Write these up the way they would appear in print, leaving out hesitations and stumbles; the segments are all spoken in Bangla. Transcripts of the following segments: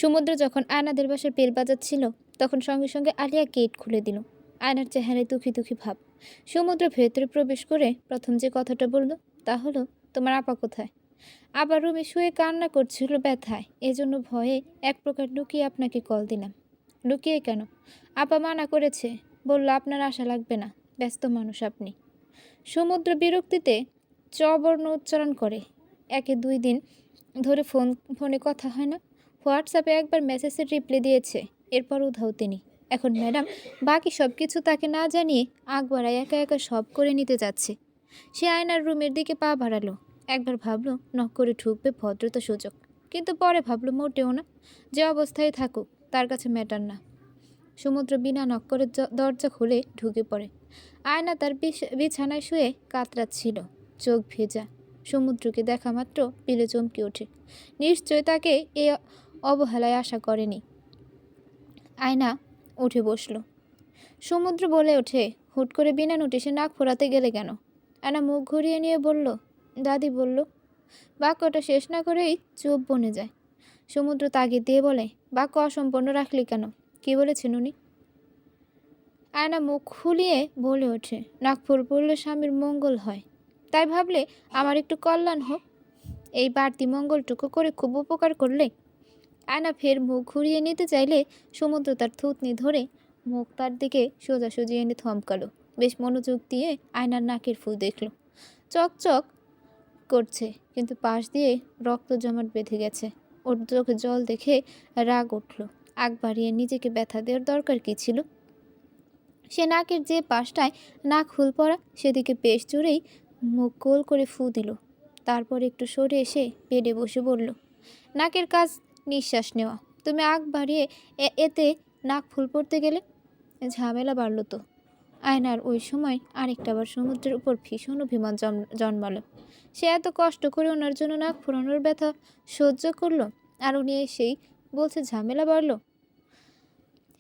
সমুদ্র যখন আয়নাদের বাসায় বেল বাজাচ্ছিল তখন সঙ্গে সঙ্গে আলিয়া গেট খুলে দিল। আয়নার চেহারায় দুঃখী দুঃখী ভাব। সমুদ্র ভেতরে প্রবেশ করে প্রথম যে কথাটা বলল তা হলো, তোমার আপা কোথায়? আবার রুমে শুয়ে কান্না করছিল ব্যথায়, এজন্য ভয়ে এক প্রকার লুকিয়ে আপনাকে কল দিলাম। লুকিয়ে কেন? আপা মানা করেছে, বলল আপনার আশা লাগবে না, ব্যস্ত মানুষ আপনি। সমুদ্র বিরক্তিতে চবর্ণ উচ্চারণ করে। একে 2 দিন ধরে ফোনে কথা হয় না, হোয়াটসঅ্যাপে একবার মেসেজের রিপ্লাই দিয়েছে, এরপর উধাও তিনি। এখন ম্যাডাম বাকি সব কিছু তাকে না জানিয়ে আগ বাড়ায় একা একা সব করে নিতে যাচ্ছে। সে আয়নার রুমের দিকে পা বাড়ালো। একবার ভাবলো নক করে ঢুকবে, ভদ্রতা সুযোগ, কিন্তু পরে ভাবলো মোটেও না, যে অবস্থায় থাকুক তার কাছে ম্যাটার না। সমুদ্র বিনা নক করে দরজা খুলে ঢুকে পড়ে। আয়না তার বিছানায় শুয়ে কাতরাচ্ছিল, চোখ ভেজা। সমুদ্রকে দেখা মাত্র পিলে চমকে ওঠে। নিশ্চয় তাকে এ অবহেলায় আশা করেনি। আয়না উঠে বসল। সমুদ্র বলে ওঠে, হুট করে বিনা নোটিশে নাক ফোরাতে গেলে কেন? আয়না মুখ ঘুরিয়ে নিয়ে বলল, দাদি বলল। বাক্যটা শেষ না করেই চুপ বনে যায়। সমুদ্র তাগিদ দিয়ে বলে, বাক্য অসম্পূর্ণ রাখলি কেন? কি বলেছেন উনি? আয়না মুখ খুলিয়ে বলে ওঠে, নাগপুর পড়লে স্বামীর মঙ্গল হয়, তাই ভাবলে আমার একটু কল্যাণ হোক। এই বাড়তি মঙ্গলটুকু করে খুব উপকার করলে। আয়না ফের মুখ ঘুরিয়ে নিতে চাইলে সমুদ্র তার থুতনি ধরে মুখ তার দিকে সোজাসুজি এনে থমকালো। বেশ মনোযোগ দিয়ে আয়নার নাকের ফুল দেখল, চকচক করছে, কিন্তু পাশ দিয়ে রক্ত জমাট বেঁধে গেছে। ওর চোখে জল দেখে রাগ উঠল। আগ বাড়িয়ে নিজেকে ব্যথা দেওয়ার দরকার কী ছিল? সে নাকের যে পাশটায় নাক হুল পড়া সেদিকে বেশ জোরেই মুখ গোল করে ফু দিল। তারপর একটু সরে এসে বেডে বসে বলল, নাকের কাজ নিঃশ্বাস নেওয়া, তুমি আগ বাড়িয়ে এতে নাক ফুল পড়তে গেলে ঝামেলা বাড়ল তো। আয়নার ওই সময় আরেকটাবার সমুদ্রের উপর ভীষণ অভিমান জন্মালো। সে এত কষ্ট করে ওনার জন্য নাক ফুরানোর ব্যথা সহ্য করলো, আর উনি এসেই বলছে ঝামেলা বাড়ল।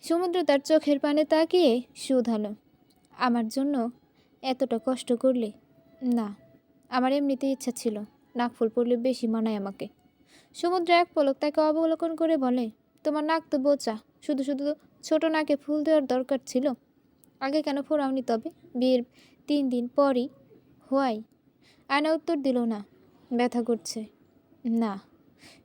সমুদ্র তার চোখের পানে তাকিয়ে শুধালো, আমার জন্য এতটা কষ্ট করলে? না, আমার এমনিতে ইচ্ছা ছিল, নাক ফুল পড়লে বেশি মানায় আমাকে। সমুদ্র এক পলক তাকে অবলোকন করে বলে, তোমার নাক তো বোচা, শুধু শুধু ছোট নাকে ফুল দেওয়ার দরকার ছিল? আগে কেন ফোরাওনি তবে? বিয়ের 3 দিন পরই হোয়াই? আয়না উত্তর দিল না। ব্যথা করছে? না।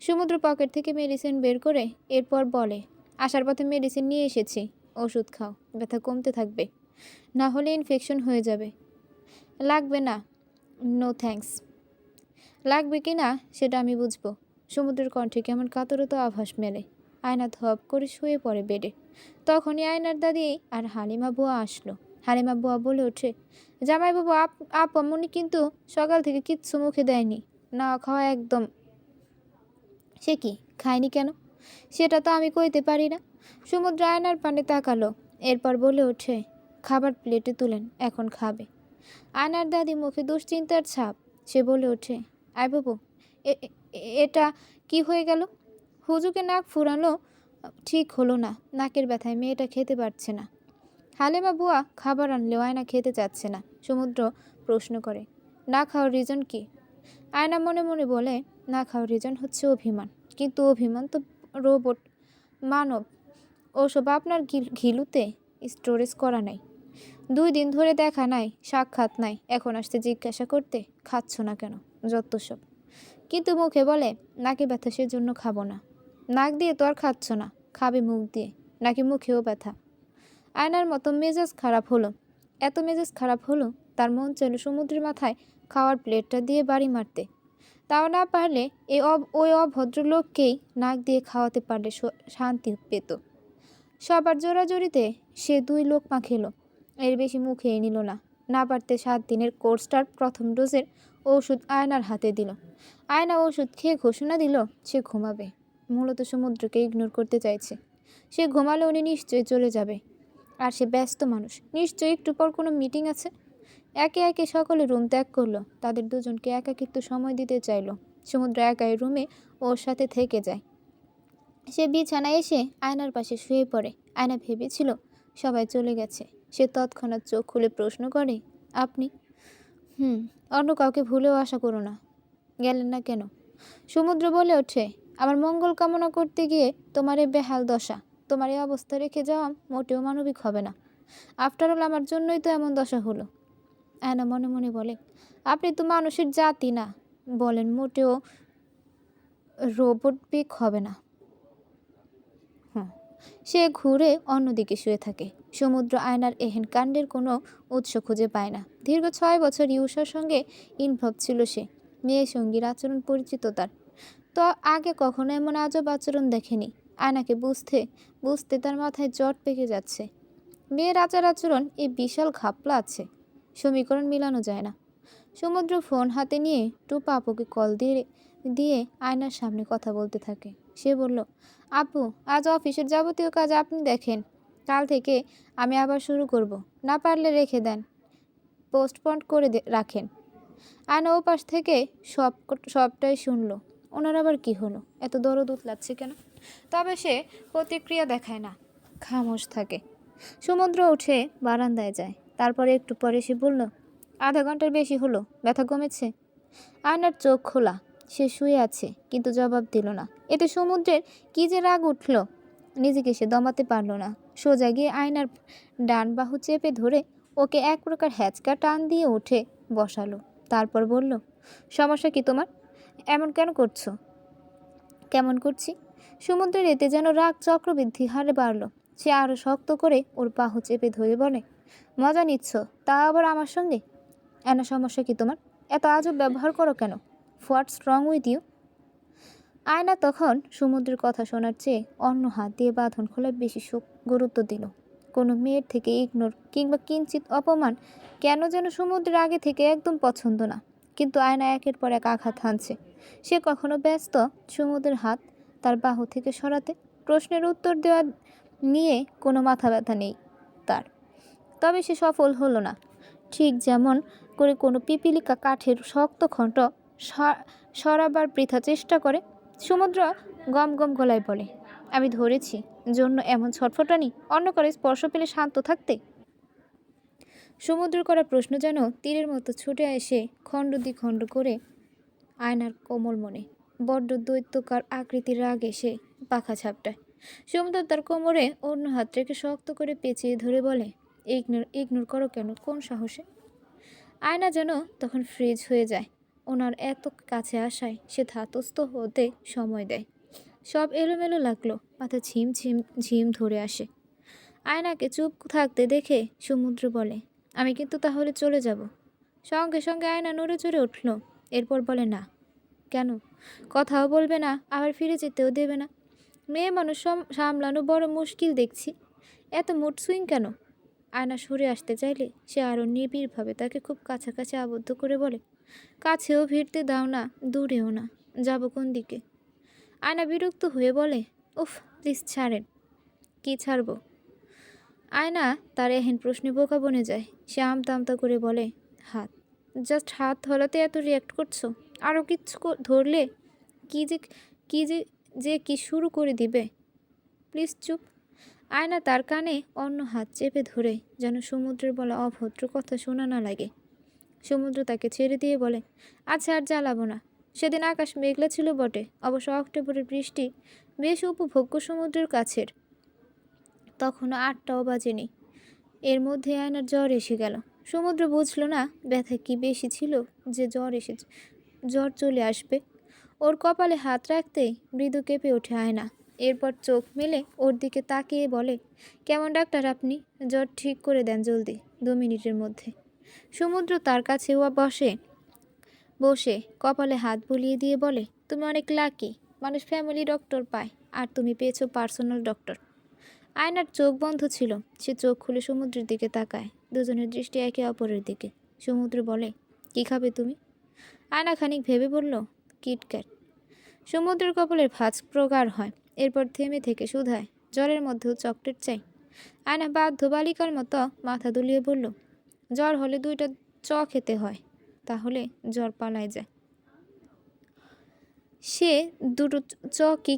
সমুদ্র পকেট থেকে মেডিসিন বের করে এরপর বলে, আসার পথে মেডিসিন নিয়ে এসেছি, ওষুধ খাও, ব্যথা কমতে থাকবে, না হলে ইনফেকশন হয়ে যাবে। লাগবে না। No thanks. লাগবে কি না সেটা আমি বুঝবো। সমুদ্রের কণ্ঠে কেমন কাতরতা আভাস মেলে। আয়না ধপ করে শুয়ে পড়ে বেডে। তখনই আয়নার দাদি আর হালিমা বুয়া আসলো। হালিমা বুয়া বলে ওঠে, জামাইবাবু আপামনি কিন্তু সকাল থেকে কিচ্ছু মুখে দেয়নি, না খাওয়া একদম। সে কি, খায়নি কেন? সেটা তো আমি কইতে পারি না। সমুদ্র আয়নার পানে তাকালো, এরপর বলে ওঠে, খাবার প্লেটে তুলেন, এখন খাবে। আয়নার দাদি মুখে দুশ্চিন্তার ছাপ। সে বলে ওঠে, আয় বাবু, এটা কি হয়ে গেল? হুজুকে নাক ফুরানো ঠিক হলো না, নাকের ব্যথায় মেয়েটা খেতে পারছে না। হালিমা বুয়া খাবার আনলেও আয়না খেতে চাচ্ছে না। সমুদ্র প্রশ্ন করে, না খাওয়ার রিজন কি? আয়না মনে মনে বলে, না খাওয়ার রিজন হচ্ছে অভিমান। কিন্তু অভিমান তো রোবট, মানব। ওসব আপনার ঘিলুতে স্টোরেজ করা নাই। 2 দিন ধরে দেখা নাই, সাক্ষাৎ নাই, এখন আসতে জিজ্ঞাসা করতে খাচ্ছ না কেন? যত সব। কিন্তু মুখে বলে, নাকে ব্যথা, সেজন্য খাবো না। নাক দিয়ে তো আর খাচ্ছ না, খাবে মুখ দিয়ে, নাকি মুখেও ব্যথা? আয়নার মতো মেজাজ খারাপ হলো। এত মেজাজ খারাপ হলো তার মন চাইল সমুদ্রের মাথায় খাওয়ার প্লেটটা দিয়ে বাড়ি মারতে। তাও না পারলে ওই অভদ্র লোককেই নাক দিয়ে খাওয়াতে পারলে শান্তি পেত। সবার জোরাজোরিতে সে 2 লোকমা খেলো, এর বেশি মুখেই নিল না। না পারতে 7 দিনের কোর্সটার প্রথম ডোজের ওষুধ আয়নার হাতে দিল। আয়না ওষুধ খেয়ে ঘোষণা দিল সে ঘুমাবে। মূলত সমুদ্রকে ইগনোর করতে চাইছে। সে ঘুমালে উনি নিশ্চয়ই চলে যাবে, আর সে ব্যস্ত মানুষ, নিশ্চয়ই একটু পর কোনো মিটিং আছে। একে একে সকলে রুম ত্যাগ করলো। তাদের দুজনকে একাকিত্ব সময় দিতে চাইলো। সমুদ্র একাই রুমে ওর সাথে থেকে যায়। সে বিছানায় এসে আয়নার পাশে শুয়ে পড়ে। আয়না ভেবেছিল সবাই চলে গেছে। সে তৎক্ষণাৎ চোখ খুলে প্রশ্ন করে, আপনি? অন্য কাউকে ভুলেও আশা করো না। গেলেন না কেন? সমুদ্র বলে ওঠে, আমার মঙ্গল কামনা করতে গিয়ে তোমার এই বেহাল দশা, তোমার এই অবস্থা রেখে যাওয়া মোটেও মানবিক হবে না। আফটার অল আমার জন্যই তো এমন দশা হলো। আয়না মনে মনে বলে, আপনি তো মানুষের জাতি না, বলেন মোটেও রোবট পিক হবে না। সে ঘুরে অন্যদিকে শুয়ে থাকে। সমুদ্র আয়নার এহেন কাণ্ডের কোনো উৎস খুঁজে পায় না। দীর্ঘ 6 বছর ইউষার সঙ্গে ইনভলভ ছিল সে। মেয়ে সঙ্গীর আচরণ পরিচিত তার, তো আগে কখনো এমন আজব আচরণ দেখেনি। আয়নাকে বুঝতে বুঝতে তার মাথায় জট পেকে যাচ্ছে। মেয়ের আচার আচরণ এই বিশাল ঘাপলা আছে, সমীকরণ মিলানো যায় না। সমুদ্র ফোন হাতে নিয়ে টুপা আপুকে কল দিয়ে দিয়ে আয়নার সামনে কথা বলতে থাকে। সে বলল, আপু, আজ অফিসের যাবতীয় কাজ আপনি দেখেন, কাল থেকে আমি আবার শুরু করব, না পারলে রেখে দেন, পোস্টপন করে রাখেন। আয়না ও পাশ থেকে সবটাই শুনলো। ওনার আবার কি হলো, এত দরদ উতলাচ্ছে কেন? তবে সে প্রতিক্রিয়া দেখায় না, খামোশ থাকে। সমুদ্র উঠে বারান্দায় যায়। তারপরে একটু পরে সে বলল, আধা ঘন্টার বেশি হলো, ব্যথা কমেছে? আয়নার চোখ খোলা, সে শুয়ে আছে কিন্তু জবাব দিল না। এতে সমুদ্রের কি যে রাগ উঠল, নিজেকে সে দমাতে পারল না। সোজা গিয়ে আয়নার ডান বাহু চেপে ধরে ওকে এক প্রকার হ্যাচকা টান দিয়ে উঠে বসালো। তারপর বলল, সমস্যা কি তোমার? এমন কেন করছো? কেমন করছি? সমুদ্রের এতে যেন রাগ চক্রবৃদ্ধি হারে বাড়ল। সে আরও শক্ত করে ওর বাহু চেপে ধরে বলে, মজা নিচ্ছ, তা আবার আমার সঙ্গে? এনা, সমস্যা কি তোমার? এত আজব ব্যবহার করো কেন? হোয়াটস রং উইথ ইউ? আয়না তখন সমুদ্রের কথা শোনার চেয়ে অন্য হাত দিয়ে বাঁধন খোলায় বেশি গুরুত্ব দিল। কোনো মেয়ের থেকে ইগনোর কিংবা কিঞ্চিত অপমান কেন যেন সমুদ্রের আগে থেকে একদম পছন্দ না। কিন্তু আয়না একের পর এক আঘাত হানছে। সে কখনো ব্যস্ত সমুদ্রের হাত তার বাহু থেকে সরাতে, প্রশ্নের উত্তর দেওয়া নিয়ে কোনো মাথা ব্যথা নেই তার। তবে সে সফল হলো না। ঠিক যেমন করে কোনো পিপিলিকা কাঠের শক্ত খণ্ড সরাবার বৃথা চেষ্টা করে। সমুদ্র গম গম গলায় বলে, আমি ধরেছি জন্য এমন ছটফটানি, অন্য করে স্পর্শ পেলে শান্ত থাকতে? সমুদ্র করা প্রশ্ন যেন তীরের মতো ছুটে এসে খণ্ড দ্বিখণ্ড করে আয়নার কোমল মনে। বড্ড দৈত্যকার আকৃতির রাগ এসে পাখা ঝাপটায়। সমুদ্র তার কোমরে অন্য হাত রেখে শক্ত করে পেঁচিয়ে ধরে বলে, ইগনোর করো কেন? কোন সাহসে? আয়না যেন তখন ফ্রিজ হয়ে যায়। ওনার এত কাছে আসায় সে ধাতস্থ হতে সময় দেয়। সব এলোমেলো লাগলো, মাথা ঝিম ধরে আসে। আয়নাকে চুপ থাকতে দেখে সমুদ্র বলে, আমি কিন্তু তাহলে চলে যাব। সঙ্গে সঙ্গে আয়না নড়ে চড়ে উঠল। এরপর বলে, না। কেন? কথাও বলবে না, আবার ফিরে যেতেও দেবে না? মেয়ে মানুষ সামলানো বড় মুশকিল দেখছি। এত মুড সুইং কেন? আয়না সরে আসতে চাইলে সে আরও নিবিড়ভাবে তাকে খুব কাছাকাছি আবদ্ধ করে বলে, কাছেও ভিড়তে দাও না, দূরেও না, যাব কোন দিকে? আয়না বিরক্ত হয়ে বলে, উফ, প্লিজ ছাড়েন। কি ছাড়ব? আয়না তার এহেন প্রশ্নে বোকা বনে যায়। সে আমতা আমতা করে বলে, হাত। জাস্ট হাত হলাতে এত রিয়াক্ট করছো? আরও কিচ্ছু ধরলে কি যে কি যে যে কি শুরু করে দিবে? প্লিজ চুপ। আয়না তার কানে অন্য হাত চেপে ধরে যেন সমুদ্রের বলা অভদ্র কথা শোনা না লাগে। সমুদ্র তাকে ছেড়ে দিয়ে বলে, আচ্ছা আর জ্বালাবো না। সেদিন আকাশ মেঘলা ছিল বটে, অবশ্য অক্টোবরের বৃষ্টি বেশ উপভোগ্য সমুদ্রের কাছের। তখনও 8টাও বাজেনি। এর মধ্যে আয়নার জ্বর এসে গেল। সমুদ্র বুঝল না ব্যথা কি বেশি ছিল যে জ্বর চলে আসবে। ওর কপালে হাত রাখতেই মৃদু কেঁপে ওঠে আয়না। এরপর চোখ মেলে ওর দিকে তাকিয়ে বলে, কেমন ডাক্তার আপনি? জ্বর ঠিক করে দেন জলদি, 2 মিনিটের মধ্যে। সমুদ্র তার কাছে বসে কপালে হাত বুলিয়ে দিয়ে বলে, তুমি অনেক লাকি। মানুষ ফ্যামিলি ডক্টর পায়, আর তুমি পেয়েছো পার্সোনাল ডক্টর। আয়নার চোখ বন্ধ ছিল। সে চোখ খুলে সমুদ্রের দিকে তাকায়। দুজনের দৃষ্টি একে অপরের দিকে। সমুদ্র বলে, কি খাবে তুমি? আয়না খানিক ভেবে বলল, কিটক্যাট। সমুদ্রের কপালের ভাঁজ প্রগাঢ় হয়। এরপর থেমে থেকে শুধায়, জ্বরের মধ্যেও চকলেট চাই? আয়না বাধ্য বালিকার মতো মাথা দুলিয়ে বলল, জ্বর হলে 2টা খেতে হয়, তাহলে জ্বর পালায় যায়। সে 2টো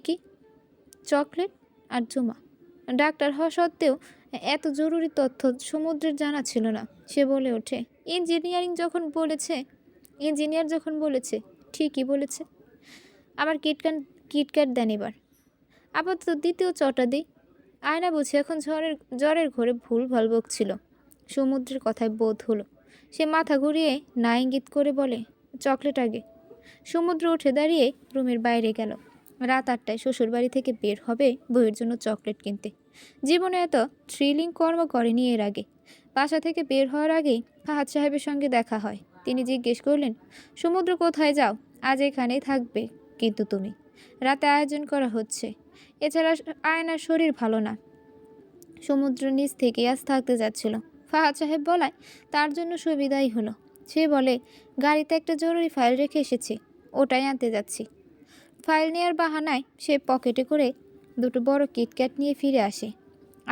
কি? চকলেট আর জুমা। ডাক্তার হওয়া সত্ত্বেও এত জরুরি তথ্য সমুদ্রের জানা ছিল না। সে বলে ওঠে, ইঞ্জিনিয়ার যখন বলেছে ঠিকই বলেছে। আমার কিটক্যাট দেন এবার। আপাতত দ্বিতীয় চটা দিই। আয়না বুঝে এখন জ্বরের ঘোরে ভুলভাল বকছিল। সমুদ্রের কথায় বোধ হলো। সে মাথা ঘুরিয়ে না ইঙ্গিত করে বলে, চকলেট আগে। সমুদ্র উঠে দাঁড়িয়ে রুমের বাইরে গেল। রাত 8টায় শ্বশুরবাড়ি থেকে বের হবে বউয়ের জন্য চকলেট কিনতে। জীবনে এত থ্রিলিং কর্ম করেনি এর আগে। বাসা থেকে বের হওয়ার আগেই ফাহাদ সাহেবের সঙ্গে দেখা হয়। তিনি জিজ্ঞেস করলেন, সমুদ্র কোথায় যাও? আজ এখানেই থাকবে কিন্তু তুমি। রাতে আয়োজন করা হচ্ছে। এছাড়া আয়নার শরীর ভালো না। সমুদ্র নিচ থেকে আজ থাকতে যাচ্ছিল। ফাহাদ সাহেব বলায় তার জন্য সুবিধাই হলো। সে বলে, গাড়িতে একটা জরুরি ফাইল রেখে এসেছি, ওটাই আনতে যাচ্ছি। ফাইল নেওয়ার বাহানায় সে পকেটে করে দুটো বড় কিটক্যাট নিয়ে ফিরে আসে।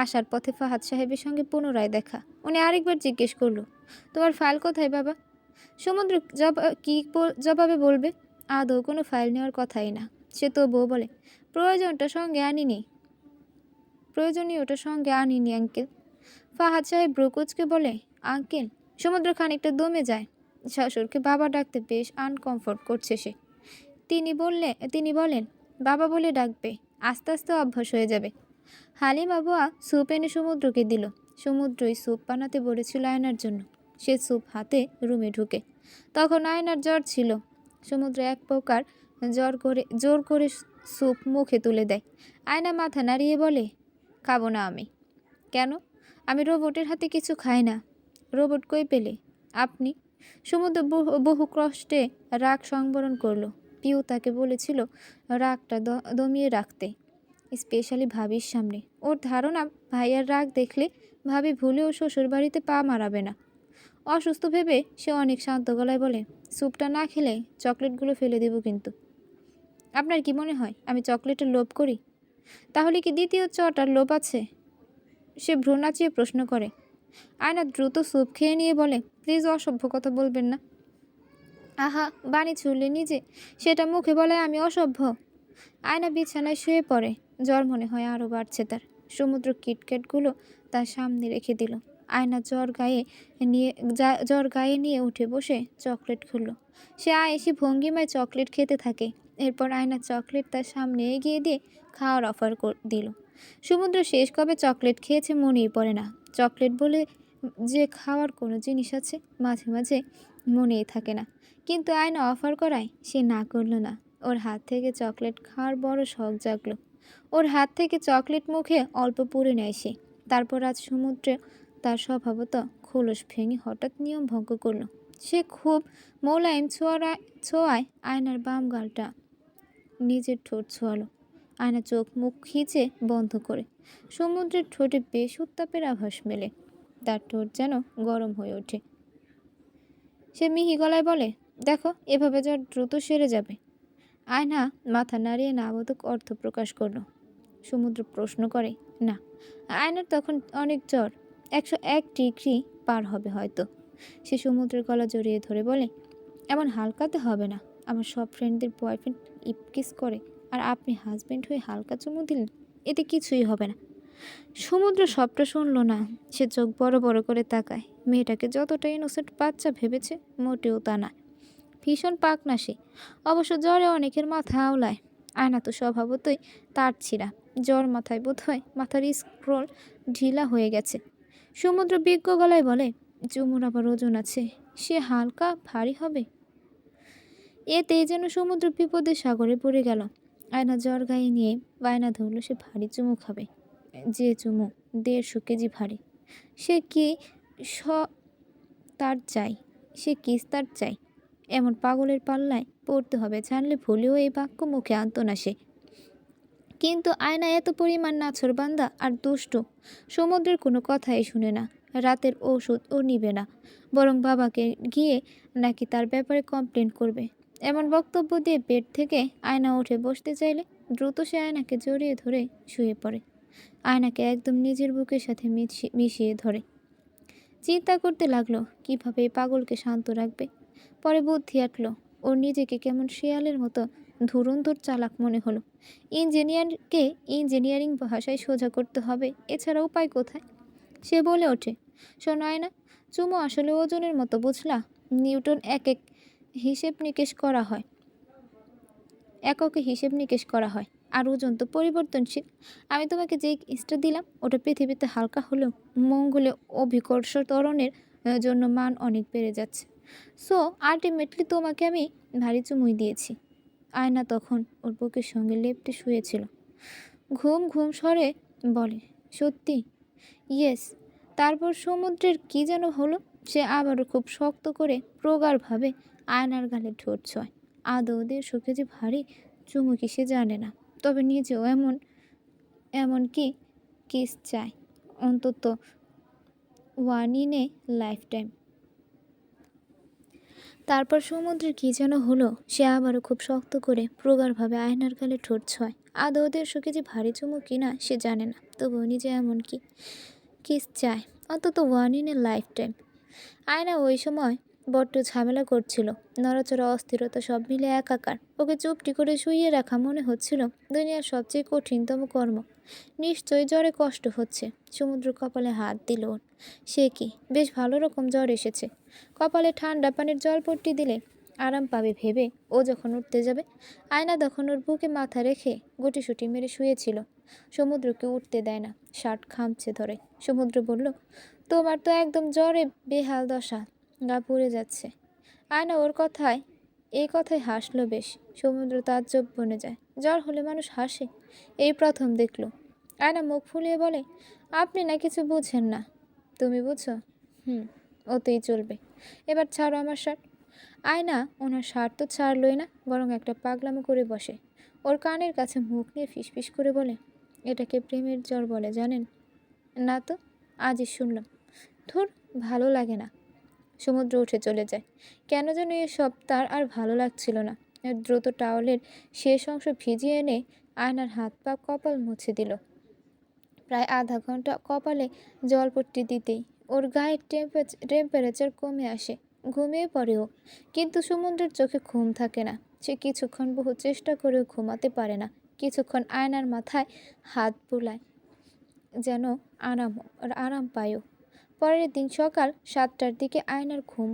আসার পথে ফাহাদ সাহেবের সঙ্গে পুনরায় দেখা। উনি আরেকবার জিজ্ঞেস করলো, তোমার ফাইল কোথায় বাবা? সমুদ্র জবাবে বলবে? আদৌ কোনো ফাইল নেওয়ার কথাই না। সে তবুও বলে, প্রয়োজনীয়টা সঙ্গে আনিনি আঙ্কেল। ফাহাদ সাহেব ব্রুকুচকে বলে, আঙ্কেল? সমুদ্র খানিকটা দমে যায়। শ্বশুরকে বাবা ডাকতে বেশ আনকমফোর্ট করছে সে। তিনি বলেন, বাবা বলে ডাকবে, আস্তে আস্তে অভ্যাস হয়ে যাবে। হালিমা বুয়া স্যুপ এনে সমুদ্রকে দিল। সমুদ্রই স্যুপ বানাতে বলেছিল আয়নার জন্য। সে স্যুপ হাতে রুমে ঢুকে। তখন আয়নার জ্বর ছিল। সমুদ্র এক প্রকার জোর করে স্যুপ মুখে তুলে দেয়। আয়না মাথা নাড়িয়ে বলে, খাবো না আমি। কেন? আমি রোবটের হাতে কিছু খাই না। রোবট কই পেলে? আপনি। সমুদ্র বহু কষ্টে রাগ সংবরণ করলো। পিউ তাকে বলেছিল রাগটা দমিয়ে রাখতে, স্পেশালি ভাবির সামনে। ওর ধারণা ভাইয়ার রাগ দেখলে ভাবি ভুলেও শ্বশুর বাড়িতে পা মারাবে না। অসুস্থ ভেবে সে অনেক শান্ত গলায় বলে, স্যুপটা না খেলে চকলেটগুলো ফেলে দেব কিন্তু। আপনার কি মনে হয় আমি চকলেটের লোভ করি? তাহলে কি দ্বিতীয় চটার লোভ আছে? সে ভ্রু নাচিয়ে প্রশ্ন করে। আয়না দ্রুত স্যুপ খেয়ে নিয়ে বলে, প্লিজ অসভ্য কথা বলবেন না। আহা, বাণী ছুড়লে নিজে, সেটা মুখে বলে আমি অসভ্য। আয়না বিছানায় শুয়ে পড়ে। জ্বর মনে হয় আরও বাড়ছে তার। সমুদ্র কিটক্যাটগুলো তার সামনে রেখে দিল। আয়না জ্বর গায়ে নিয়ে উঠে বসে চকলেট খুলল। সে আয়েসি ভঙ্গিমায় চকলেট খেতে থাকে। এরপর আয়না চকলেট তার সামনে এগিয়ে দিয়ে খাওয়ার অফার দিল। সমুদ্র শেষ কবে চকলেট খেয়েছে মনেই পড়ে না। চকলেট বলে যে খাওয়ার কোনো জিনিস আছে মাঝে মাঝে মনেই থাকে না। কিন্তু আয়না অফার করায় সে না করল না। ওর হাত থেকে চকলেট খাওয়ার বড় শখ জাগলো। ওর হাত থেকে চকলেট মুখে অল্প পুড়ে নেয় সে। তারপর আজ সমুদ্রে তার স্বভাবত খোলস ভেঙে হঠাৎ নিয়ম ভঙ্গ করলো। সে খুব মোলায়েম ছোঁয়ায় আয়নার বাম গালটা নিজের ঠোঁট ছোঁয়ালো। আয়না চোখ মুখ খিচে বন্ধ করে। সমুদ্রের ঠোঁটে বেশ উত্তাপের আভাস মেলে। তার ঠোঁট যেন গরম হয়ে ওঠে। সে মিহি গলায় বলে, দেখো, এভাবে জ্বর দ্রুত সেরে যাবে। আয়না মাথা নাড়িয়ে নাবোধক অর্থ প্রকাশ করলো। সমুদ্র প্রশ্ন করে, না। আয়নার তখন অনেক জ্বর, 101 ডিগ্রি পার হবে হয়তো। সে সমুদ্রের গলা জড়িয়ে ধরে বলে, এমন হালকাতে হবে না। আমার সব ফ্রেন্ডদের বয়ফ্রেন্ড ইপকিস করে, আর আপনি হাজব্যান্ড হয়ে হালকা চুমু দিলেন, এতে কিছুই হবে না। সমুদ্র সবটা শুনল না। সে চোখ বড় বড় করে তাকায়। মেয়েটাকে যতটা ইনোসেন্ট বাচ্চা ভেবেছে মোটেও তা না। ভীষণ পাকনা সে। অবশ্য জ্বরে অনেকের মাথা আওলায়। আয়না তো স্বভাবতই তার ছিঁড়া। জ্বর মাথায় বোধ হয় মাথার স্ক্রোল ঢিলা হয়ে গেছে। সমুদ্র বিজ্ঞ গলায় বলে, চুমুর আবার ওজন আছে, সে হালকা ভারী হবে। এতেই যেন সমুদ্র বিপদের সাগরে পড়ে গেল। আয়না জ্বর গায়ে নিয়ে বায়না ধরল সে ভারী চুমু খাবে। যে চুমু 150 কেজি ভারী। সে কি তার চাই, সে কিস তার চাই। এমন পাগলের পাল্লায় পড়তে হবে জানলে ভুলেও এই বাক্য মুখে আনত না সে। কিন্তু আয়না এত পরিমাণ নাছোড়বান্দা আর দুষ্টু, সমুদ্রের কোনো কথাই শুনে না। রাতের ওষুধ ও নিবে না, বরং বাবাকে গিয়ে নাকি তার ব্যাপারে কমপ্লেন করবে। এমন বক্তব্য দিয়ে বেড থেকে আয়না উঠে বসতে চাইলে দ্রুত সে আয়নাকে জড়িয়ে ধরে শুয়ে পড়ে। আয়নাকে একদম নিজের বুকের সাথে মিশিয়ে ধরে। চিন্তা করতে লাগলো কিভাবে এই পাগলকে শান্ত রাখবে। পরে বুদ্ধি আটলো। ওর নিজেকে কেমন শেয়ালের মতো ধুরন্ধর চালাক মনে হলো। ইঞ্জিনিয়ারকে ইঞ্জিনিয়ারিং ভাষায় সোজা করতে হবে, এছাড়া উপায় কোথায়? সে বলে ওঠে, শোনো আয়না, চুমু আসলে ওজনের মতো, বুঝলা? নিউটন এক হিসেব নিকেশ করা হয়। এককে হিসেব নিকেশ করা হয়, আর ওজন তো পরিবর্তনশীল। আমি তোমাকে যে ইস্টটা দিলাম ওটা পৃথিবীতে হালকা হলেও মঙ্গলে অভিকর্ষ ত্বরণের জন্য মান অনেক বেড়ে যাচ্ছে। সো আলটিমেটলি তোমাকে আমি ভারী চুমুই দিয়েছি। আয়না তখন ওর বুকের সঙ্গে লেপ্টে শুয়েছিল। ঘুম ঘুম স্বরে বলে, সত্যি? ইয়েস। তারপর সমুদ্রের কি যেন হলো, সে আবারও খুব শক্ত করে প্রগাঢ়ভাবে আয়নার গালে ঠোঁট ছোঁয়। আদৌ ওদের সুখে যে ভারী চুমুকি সে জানে না, তবে নিজেও এমনকি কিস চায়, অন্তত one in a life time. তারপর সমুদ্রের কী যেন হলো, সে আবারও খুব শক্ত করে প্রগাঢ়ভাবে আয়নার গালে ঠোঁট ছোঁয়। আদৌ ওদের সুখে যে ভারী চুমুক কিনা সে জানে না, তবুও নিজে এমনকি কিস চায়, অন্তত one in a life time. আয়না ওই সময় বড্ড ঝামেলা করছিল, নড়াচড়া অস্থিরতা সব মিলে একাকার। ওকে চুপটি করে শুইয়ে রাখা মনে হচ্ছিল দুনিয়ার সবচেয়ে কঠিনতম কর্ম। নিশ্চয়ই জ্বরে কষ্ট হচ্ছে। সমুদ্র কপালে হাত দিল ওর। সে কি, বেশ ভালো রকম জ্বর এসেছে। কপালে ঠান্ডা পানির জলপট্টি দিলে আরাম পাবে ভেবে ও যখন উঠতে যাবে, আয়না তখন ওর বুকে মাথা রেখে গুটিসুটি মেরে শুয়েছিল। সমুদ্রকে উঠতে দেয় না, শার্ট খামচে ধরে। সমুদ্র বলল, তোমার তো একদম জ্বরে বেহাল দশা, গা পুড়ে যাচ্ছে। আয়না ওর এই কথায় হাসলো বেশ। সমুদ্র তাজ্জব বনে যায়, জ্বর হলে মানুষ হাসে, এই প্রথম দেখল। আয়না মুখ ফুলিয়ে বলে, আপনি না কিছু বুঝেন না। তুমি বুঝো? হুম, ওতেই চলবে। এবার ছাড়ো আমার শার্ট। আয়না ওনার শার্ট তো ছাড়লই না, বরং একটা পাগলামো করে বসে। ওর কানের কাছে মুখ নিয়ে ফিসফিস করে বলে, এটাকে প্রেমের জ্বর বলে জানেন? না তো, আজই শুনলাম। ধুর, ভালো লাগে না। সমুদ্র উঠে চলে যায়। কেন যেন এসব তার আর ভালো লাগছিল না। দ্রুত টাওয়ালের শেষ অংশ ভিজিয়ে এনে আয়নার হাত পা কপাল মুছে দিল। প্রায় আধা ঘন্টা কপালে জলপট্টি দিতেই ওর গায়ের টেম্পারেচার কমে আসে। ঘুমিয়ে পড়ে ও, কিন্তু সমুদ্রের চোখে ঘুম থাকে না। সে কিছুক্ষণ বহু চেষ্টা করেও ঘুমাতে পারে না। কিছুক্ষণ আয়নার মাথায় হাত বুলায়, যেন আরাম পায়ও। পরের দিন সকাল 7টার দিকে আয়নার ঘুম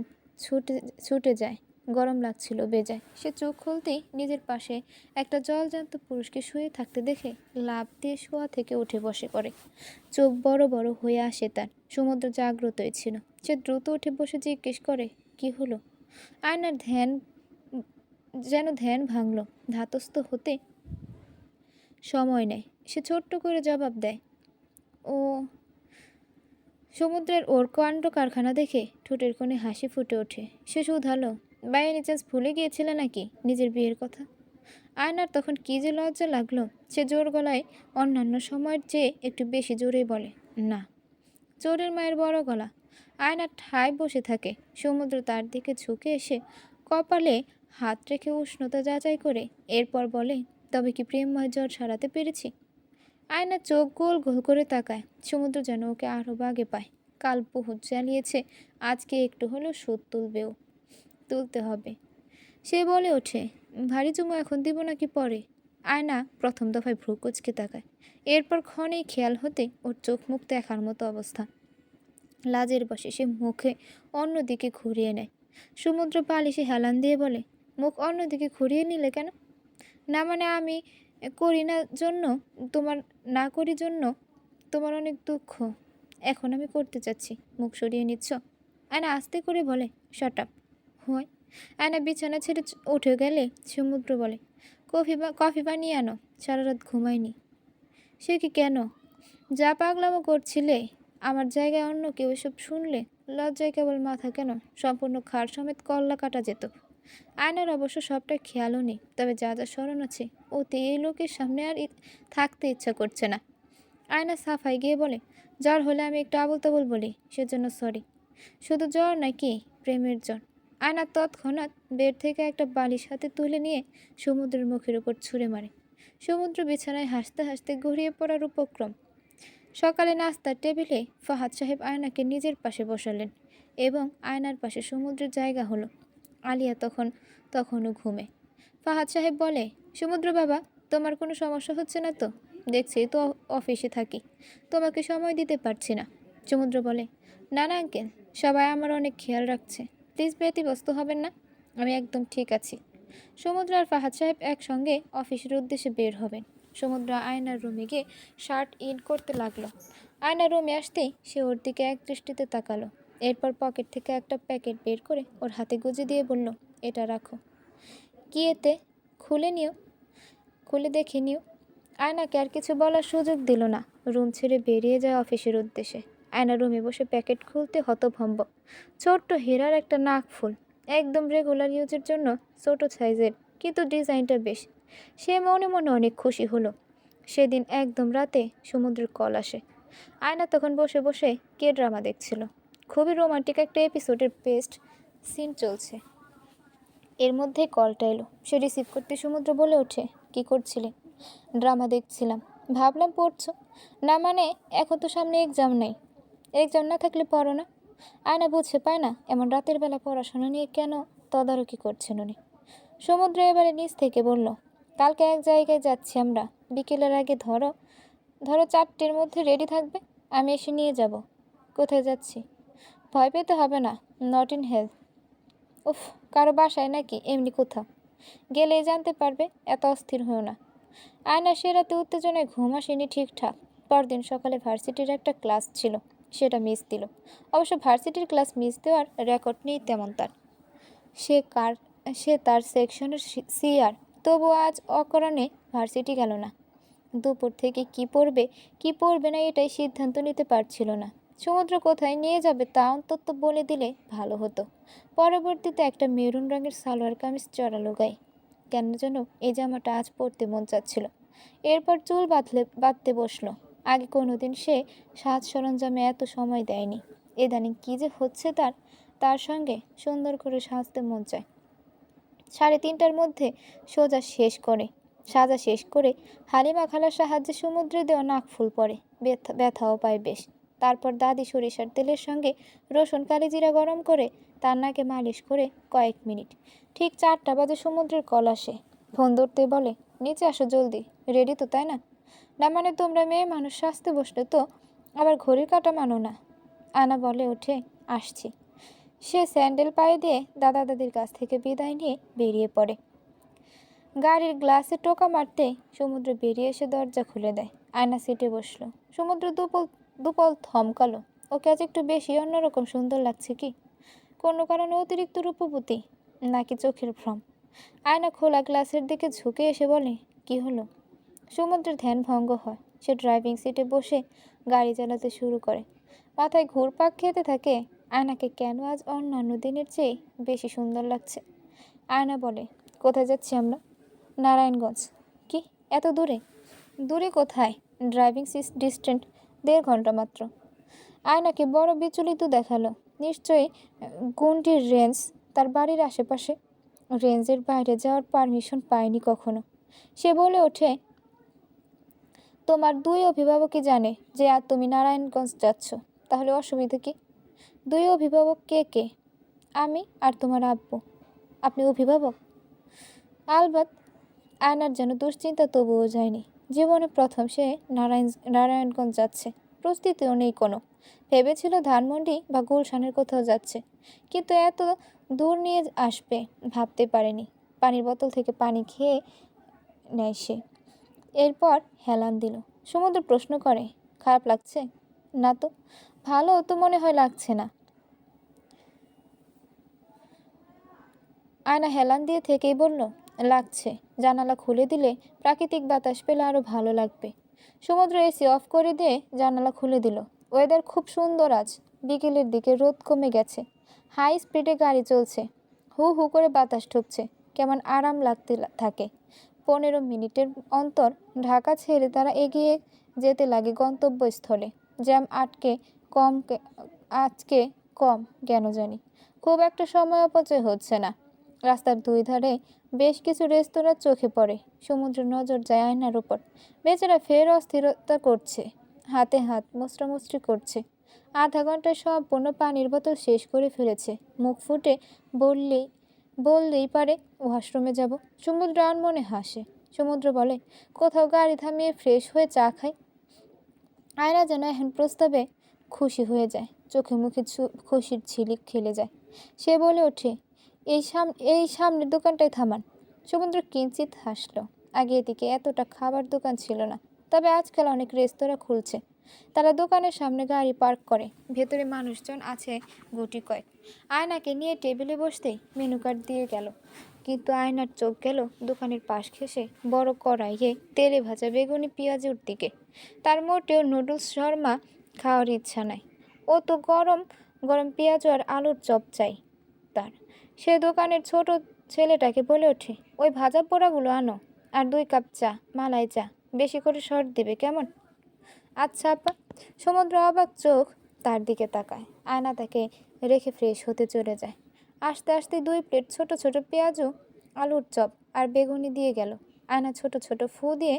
ছুটে যায়। গরম লাগছিল বেজায়। সে চোখ খুলতেই নিজের পাশে একটা জলজ্যান্ত পুরুষকে শুয়ে থাকতে দেখে লাফ দিয়ে শোয়া থেকে উঠে বসে পড়ে। চোখ বড় বড় হয়ে আসে তার। সমুদ্র জাগ্রতই ছিল। সে দ্রুত উঠে বসে জিজ্ঞেস করে, কি হলো? আয়নার ধ্যান ভাঙল। ধাতস্থ হতে সময় নেয়। সে ছোট্ট করে জবাব দেয়, ও। সমুদ্রের ওর কাণ্ড কারখানা দেখে ঠোঁটের কোণে হাসি ফুটে ওঠে। সে শুধালো, বাই এনি চান্স ভুলে গিয়েছিলে নাকি নিজের বিয়ের কথা? আয়নার তখন কী যে লজ্জা লাগলো। সে জোর গলায় অন্যান্য সময়ের চেয়ে একটু বেশি জোরেই বলে, না। চোরের মায়ের বড় গলা। আয়না ঠায় বসে থাকে। সমুদ্র তার দিকে ঝুঁকে এসে কপালে হাত রেখে উষ্ণতা যাচাই করে এরপর বলে, তবে কি প্রেমময় জ্বর সারাতে পেরেছি? আয়না চোখ গোল গোল করে তাকায়। সমুদ্র যেন ওকে আরও বাগে পায়। কাল বহুত জ্বালিয়েছে, আজকে একটু হলেও শোধ তুলতে হবে। সে বলে ওঠে, ভারী চুমু এখন দিব নাকি পরে? আয়না প্রথম দফায় ভ্রু কুঁচকে তাকায়। এরপর ক্ষণেই খেয়াল হতে ওর চোখ মুখ দেখার মতো অবস্থা। লাজের বশে সে মুখে অন্যদিকে ঘুরিয়ে নেয়। সমুদ্র বালিশে হেলান দিয়ে বলে, মুখ অন্যদিকে ঘুরিয়ে নিলে কেন? না মানে আমি করি না জন্য না করি জন্য তোমার অনেক দুঃখ। এখন আমি করতে চাচ্ছি, মুখ সরিয়ে নিচ্ছ। আয়না আস্তে করে বলে, শাট আপ। হয়। আয়না বিছানা ছেড়ে উঠে গেলে সমুদ্র বলে, কফি বানিয়ে আনো, সারা রাত ঘুমায়নি। সে কি, কেন? যা পাগলামো করছিলে আমার জায়গায় অন্য কেউ এসব শুনলে লজ্জায় কেবল মাথা কেন, সম্পূর্ণ খাড় সমেত কল্লা কাটা যেত। আয়নার অবশ্য সবটা খেয়ালও নেই, তবে যা যা স্মরণ আছে ওতে এই লোকের সামনে আর থাকতে ইচ্ছা করছে না। আয়না সাফাই গিয়ে বলে, জ্বর হলে আমি একটু আবল তাবল বলি, সেজন্য সরি। শুধু জ্বর নাকি, প্রেমের জ্বর। আয়না তৎক্ষণাৎ বেড থেকে একটা বালিশ হাতে তুলে নিয়ে সমুদ্রের মুখের উপর ছুঁড়ে মারে। সমুদ্র বিছানায় হাসতে হাসতে গড়িয়ে পড়ার উপক্রম। সকালে নাস্তার টেবিলে ফাহাদ সাহেব আয়নাকে নিজের পাশে বসালেন এবং আয়নার পাশে সমুদ্রের জায়গা হলো। আলিয়া তখনও ঘুমে। ফাহাদ সাহেব বলে, সমুদ্র বাবা, তোমার কোনো সমস্যা হচ্ছে না তো? দেখছি তো অফিসে থাকি, তোমাকে সময় দিতে পারছি না। সমুদ্র বলে, না না আঙ্কেল, সবাই আমার অনেক খেয়াল রাখছে, প্লিজ ব্যতিব্যস্ত হবেন না, আমি একদম ঠিক আছি। সমুদ্র আর ফাহাদ সাহেব একসঙ্গে অফিসের উদ্দেশ্যে বের হবেন। সমুদ্র আয়নার রুমে গিয়ে শার্ট ইন করতে লাগলো। আয়নার রুমে আসতেই সে ওর দিকে এক দৃষ্টিতে তাকালো। এরপর পকেট থেকে একটা প্যাকেট বের করে ওর হাতে গুজে দিয়ে বলল, এটা রাখো। কি এতে? খুলে নিও, খুলে দেখে নিও। আয়নাকে আর কিছু বলার সুযোগ দিল না। রুম ছেড়ে বেরিয়ে যায় অফিসের উদ্দেশ্যে। আয়না রুমে বসে প্যাকেট খুলতে হতভম্ব। ছোট্ট হীরার একটা নাক ফুল, একদম রেগুলার ইউজের জন্য ছোট সাইজের, কিন্তু ডিজাইনটা বেশ। সে মনে মনে অনেক খুশি হলো। সেদিন একদম রাতে সমুদ্রের কল আসে। আয়না তখন বসে বসে কে ড্রামা দেখছিল। খুবই রোমান্টিক একটা এপিসোডের বেস্ট সিন চলছে। এর মধ্যেই কলটা এলো। সে রিসিভ করতে সমুদ্র বলে ওঠে, কি করছিলে? ড্রামা দেখছিলাম। ভাবলাম পড়ছো। না মানে, এখন তো সামনে এক্সাম নেই। এক্সাম না থাকলে পড়ো না? আয়না বুঝে পায় না এমন রাতের বেলা পড়াশোনা নিয়ে কেন তদারকি করছেন উনি। সমুদ্র এবারে নিচ থেকে বলল, কালকে এক জায়গায় যাচ্ছি আমরা। বিকেলের আগে ধরো ধরো 4টের মধ্যে রেডি থাকবে। আমি এসে নিয়ে যাব। কোথায় যাচ্ছি? ভয় পেতে হবে না। Not in health. উফ, কারো বাসায় নাকি? এমনি কোথাও গেলেই জানতে পারবে। এত অস্থির হও না। আয়না সে রাতে উত্তেজনায় ঘুম আসেনি ঠিকঠাক। পরদিন সকালে ভার্সিটির একটা ক্লাস ছিল, সেটা মিস দিল। অবশ্য ভার্সিটির ক্লাস মিস দেওয়ার রেকর্ড নেই তেমন তার। সে কার সে তার সেকশনের সিআর, তবু আজ অকারণে ভার্সিটি গেল না। দুপুর থেকে কি পড়বে না এটাই সিদ্ধান্ত নিতে পারছিল না। সমুদ্র কোথায় নিয়ে যাবে তা অন্তত বলে দিলে ভালো হতো। পরবর্তীতে একটা মেরুন রঙের সালোয়ার কামিজ জড়ালো গায়ে। কেন যেন এই জামাটা আজ পরতে মন চাচ্ছিল। এরপর চুল বাঁধতে বসলো। আগে কোনোদিন সে সাজ সরঞ্জামে এত সময় দেয়নি। ইদানিং কী যে হচ্ছে তার সঙ্গে সুন্দর করে সাজতে মন চায়। 3:30টার মধ্যে সাজা শেষ করে হালিমা খালার সাহায্যে সমুদ্রে দেওয়া নাক ফুল পড়ে। ব্যথাও পায় বেশ। তারপর দাদি সরিষার তেলের সঙ্গে রসুন কালিজিরা গরম করে তার নাকে মালিশ করে কয়েক মিনিট। ঠিক 4টা বাজে সমুদ্রের কল আসে। ফোন ধরতে বলে, নিচে আসো জলদি। রেডি তো, তাই না? না মানে, তোমরা মেয়ে মানুষ সাজতে বসলে তো আবার ঘড়ির কাঁটা মানো না। আনা বলে ওঠে, আসছি। সে স্যান্ডেল পায়ে দিয়ে দাদা দাদির কাছ থেকে বিদায় নিয়ে বেরিয়ে পড়ে। গাড়ির গ্লাসে টোকা মারতে সমুদ্র বেরিয়ে এসে দরজা খুলে দেয়। আয়না সিটে বসলো। সমুদ্র দুপল থমকালো। ওকে আজ একটু বেশি অন্যরকম সুন্দর লাগছে কি? কোনো কারণে অতিরিক্ত রূপবতী, নাকি চোখের ভ্রম? আয়না খোলা গ্লাসের দিকে ঝুঁকে এসে বলে, কি হলো? সমুদ্রের ধ্যান ভঙ্গ হয়। সে ড্রাইভিং সিটে বসে গাড়ি চালাতে শুরু করে। মাথায় ঘুরপাক খেতে থাকে আয়নাকে কেন আজ অন্যান্য দিনের চেয়ে বেশি সুন্দর লাগছে। আয়না বলে, কোথায় যাচ্ছি আমরা? নারায়ণগঞ্জ। কি, এত দূরে? দূরে কোথায়? ড্রাইভিং ডিস্টেন্স 1.5 ঘন্টা মাত্র। আয়নাকে বড় বিচলিত দেখালো। নিশ্চয়ই গুনটির রেঞ্জ তার বাড়ির আশেপাশে। রেঞ্জের বাইরে যাওয়ার পারমিশন পায়নি কখনো। সে বলে ওঠে, তোমার 2 অভিভাবকই জানে যে আজ তুমি নারায়ণগঞ্জ যাচ্ছ, তাহলে অসুবিধা কি? 2 অভিভাবক কে কে? আমি আর তোমার আব্বু। আপনি অভিভাবক? আলবাত। আয়নার যেন দুশ্চিন্তা তবুও যায়নি। জীবনে প্রথম সে নারায়ণগঞ্জ যাচ্ছে। প্রস্তুতিও নেই কোনো। ভেবেছিল ধানমন্ডি বা গুলশানের কোথাও যাচ্ছে, কিন্তু এত দূর নিয়ে আসবে ভাবতে পারেনি। পানির বোতল থেকে পানি খেয়ে নেয় সে। এরপর হেলান দিল। সমুদ্র প্রশ্ন করে, খারাপ লাগছে? না তো। ভালো তো মনে হয় লাগছে না। আয়না হেলান দিয়ে থেকেই বলল, লাগছে। জানালা খুলে দিলে প্রাকৃতিক বাতাস পেলে আরও ভালো লাগবে। সমুদ্র এসি অফ করে দিয়ে জানালা খুলে দিল। ওয়েদার খুব সুন্দর আজ। বিকেলের দিকে রোদ কমে গেছে। হাই স্পিডে গাড়ি চলছে। হু হু করে বাতাস ঢুকছে। কেমন আরাম লাগতে থাকে। 15 মিনিটের অন্তর ঢাকা ছেড়ে তারা এগিয়ে যেতে লাগে গন্তব্যস্থলে। জ্যাম আজকে কম কেন জানি। খুব একটা সময় অপচয় হচ্ছে না। রাস্তার 2 ধারে বেশ কিছু রেস্তোরাঁ চোখে পড়ে। সমুদ্রের নজর যায় আয়নার উপর। বেচারা ফের অস্থিরতা করছে। হাতে হাত মুচড়ামুচড়ি করছে। আধা ঘন্টায় সম্পূর্ণ পানির বোতল শেষ করে ফেলেছে। মুখ ফুটে বললেই পারে ওয়াশরুমে যাব। সমুদ্র আনমনে হাসে। সমুদ্র বলে, কোথাও গাড়ি থামিয়ে ফ্রেশ হয়ে চা খাই। আয়না যেন এখন প্রস্তাবে খুশি হয়ে যায়। চোখে মুখে খুশির ঝিলিক খেলে যায়। সে বলে ওঠে, এই সামনের দোকানটায় থামান। সমুদ্র কিঞ্চিত হাসল। আগে এদিকে এতটা খাবার দোকান ছিল না, তবে আজকাল অনেক রেস্তোরাঁ খুলছে। তারা দোকানের সামনে গাড়ি পার্ক করে, ভেতরে মানুষজন আছে গুটি কয়েক। আয়নাকে নিয়ে টেবিলে বসতেই মেনু কার্ড দিয়ে গেল, কিন্তু আয়নার চোখ গেল দোকানের পাশ ঘেঁষে বড় কড়াইয়ে তেলে ভাজা বেগুনি পেঁয়াজের দিকে। তার মোটেও নুডলস শর্মা খাওয়ার ইচ্ছা নাই। ও তো গরম গরম পেঁয়াজ আর আলুর চপ চাই তার। সে দোকানের ছোট ছেলেটাকে বলে ওঠে, ওই ভাজা পোড়াগুলো আনো, আর 2 কাপ চা, মালাই চা, বেশি করে শর্ট দেবে কেমন? আচ্ছা আপা। সমুদ্র অবাক চোখ তার দিকে তাকায়। আয়না তাকে রেখে ফ্রেশ হতে চলে যায়। আস্তে আস্তে 2 প্লেট ছোট ছোট পেঁয়াজু, আলুর চপ আর বেগুনি দিয়ে গেল। আয়না ছোট ছোট ফু দিয়ে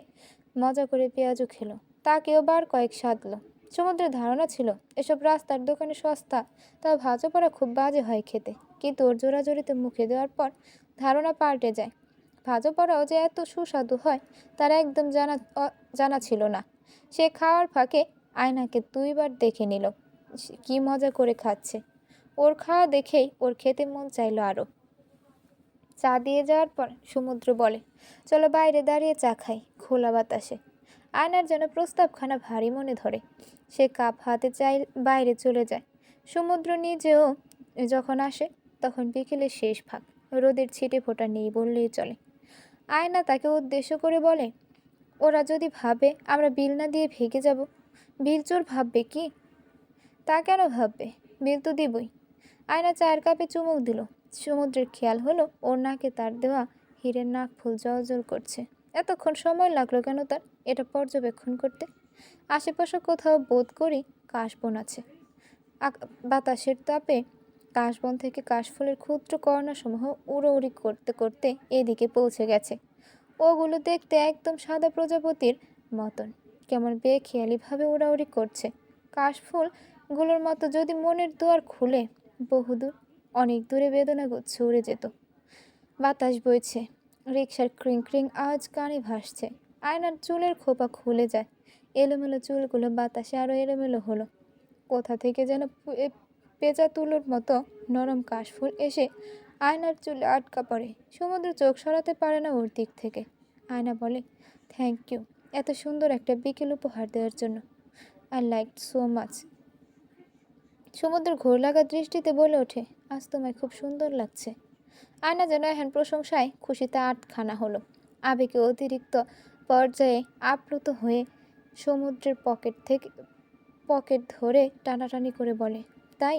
মজা করে পেঁয়াজু খেলো। তাকেও বার কয়েক সাধলো। সমুদ্রের ধারণা ছিল এসব রাস্তার দোকানে সস্তা, তা ভাজা পড়া খুব বাজে হয় খেতে। কিন্তু ওর জোরাজোরিতে মুখে দেওয়ার পর ধারণা পাল্টে যায়। ভাজা পড়াও যে এত সুস্বাদু হয় তার একদম জানা ছিল না। সে খাওয়ার ফাঁকে আয়নাকে 2 বার দেখে নিল, কি মজা করে খাচ্ছে। ওর খাওয়া দেখেই ওর খেতে মন চাইলো আরও। চা দিয়ে যাওয়ার পর সমুদ্র বলে, চলো বাইরে দাঁড়িয়ে চা খাই, খোলা বাতাসে। আয়নার যেন প্রস্তাবখানা ভারী মনে ধরে। সে কাপ হাতে চাই বাইরে চলে যায়। সমুদ্র নিজেও যখন আসে তখন বিকেলের শেষ ভাগ, রোদের ছিটে ফোঁটা নেই বললেই চলে। আয়না তাকে উদ্দেশ্য করে বলে, ওরা যদি ভাবে আমরা বিল না দিয়ে ভেগে যাব, বিল চোর ভাববে কি? তা কেন ভাববে, বিল তো দিবই। আয়না চায়ের কাপে চুমুক দিল। সমুদ্রের খেয়াল হলো ওর নাকে তার দেওয়া হীরের নাক ফুল জল করছে। এতক্ষণ সময় লাগলো কেন তার এটা পর্যবেক্ষণ করতে? আশেপাশে কোথাও বোধ করি কাশবন আছে। বাতাসের তাপে কাশবন থেকে কাশফুলের ক্ষুদ্র কণাসমূহ উড়োউড়ি করতে করতে এদিকে পৌঁছে গেছে। ওগুলো দেখতে একদম সাদা প্রজাপতির মতন, কেমন বেখেয়ালিভাবে উড়াউড়ি করছে। কাশফুলগুলোর মতো যদি মনের দুয়ার খুলে বহুদূর, অনেক দূরে বেদনাগুচ্ছ উড়ে যেত। বাতাস বইছে, রিকশার ক্রিং ক্রিং আওয়াজ কানে ভাসছে। আয়নার চুলের খোপা খুলে যায়। এলোমেলো চুলগুলো বাতাসে আরও এলোমেলো হলো। কোথা থেকে যেন পেঁচা তুলোর মতো নরম কাশফুল এসে আয়নার চুলে আটকা পড়ে। সমুদ্র চোখ সরাতে পারে না ওর দিক থেকে। আয়না বলে, থ্যাংক ইউ এত সুন্দর একটা বিকেল উপহার দেওয়ার জন্য। I like so much. সমুদ্র ঘোর লাগা দৃষ্টিতে বলে ওঠে, আজ তোমায় খুব সুন্দর লাগছে। আয়না যেন এখন প্রশংসায় খুশিতে আটখানা হলো। আবেগে অতিরিক্ত পর্যায়ে আপ্লুত হয়ে সমুদ্রের পকেট ধরে টানাটানি করে বলে, তাই?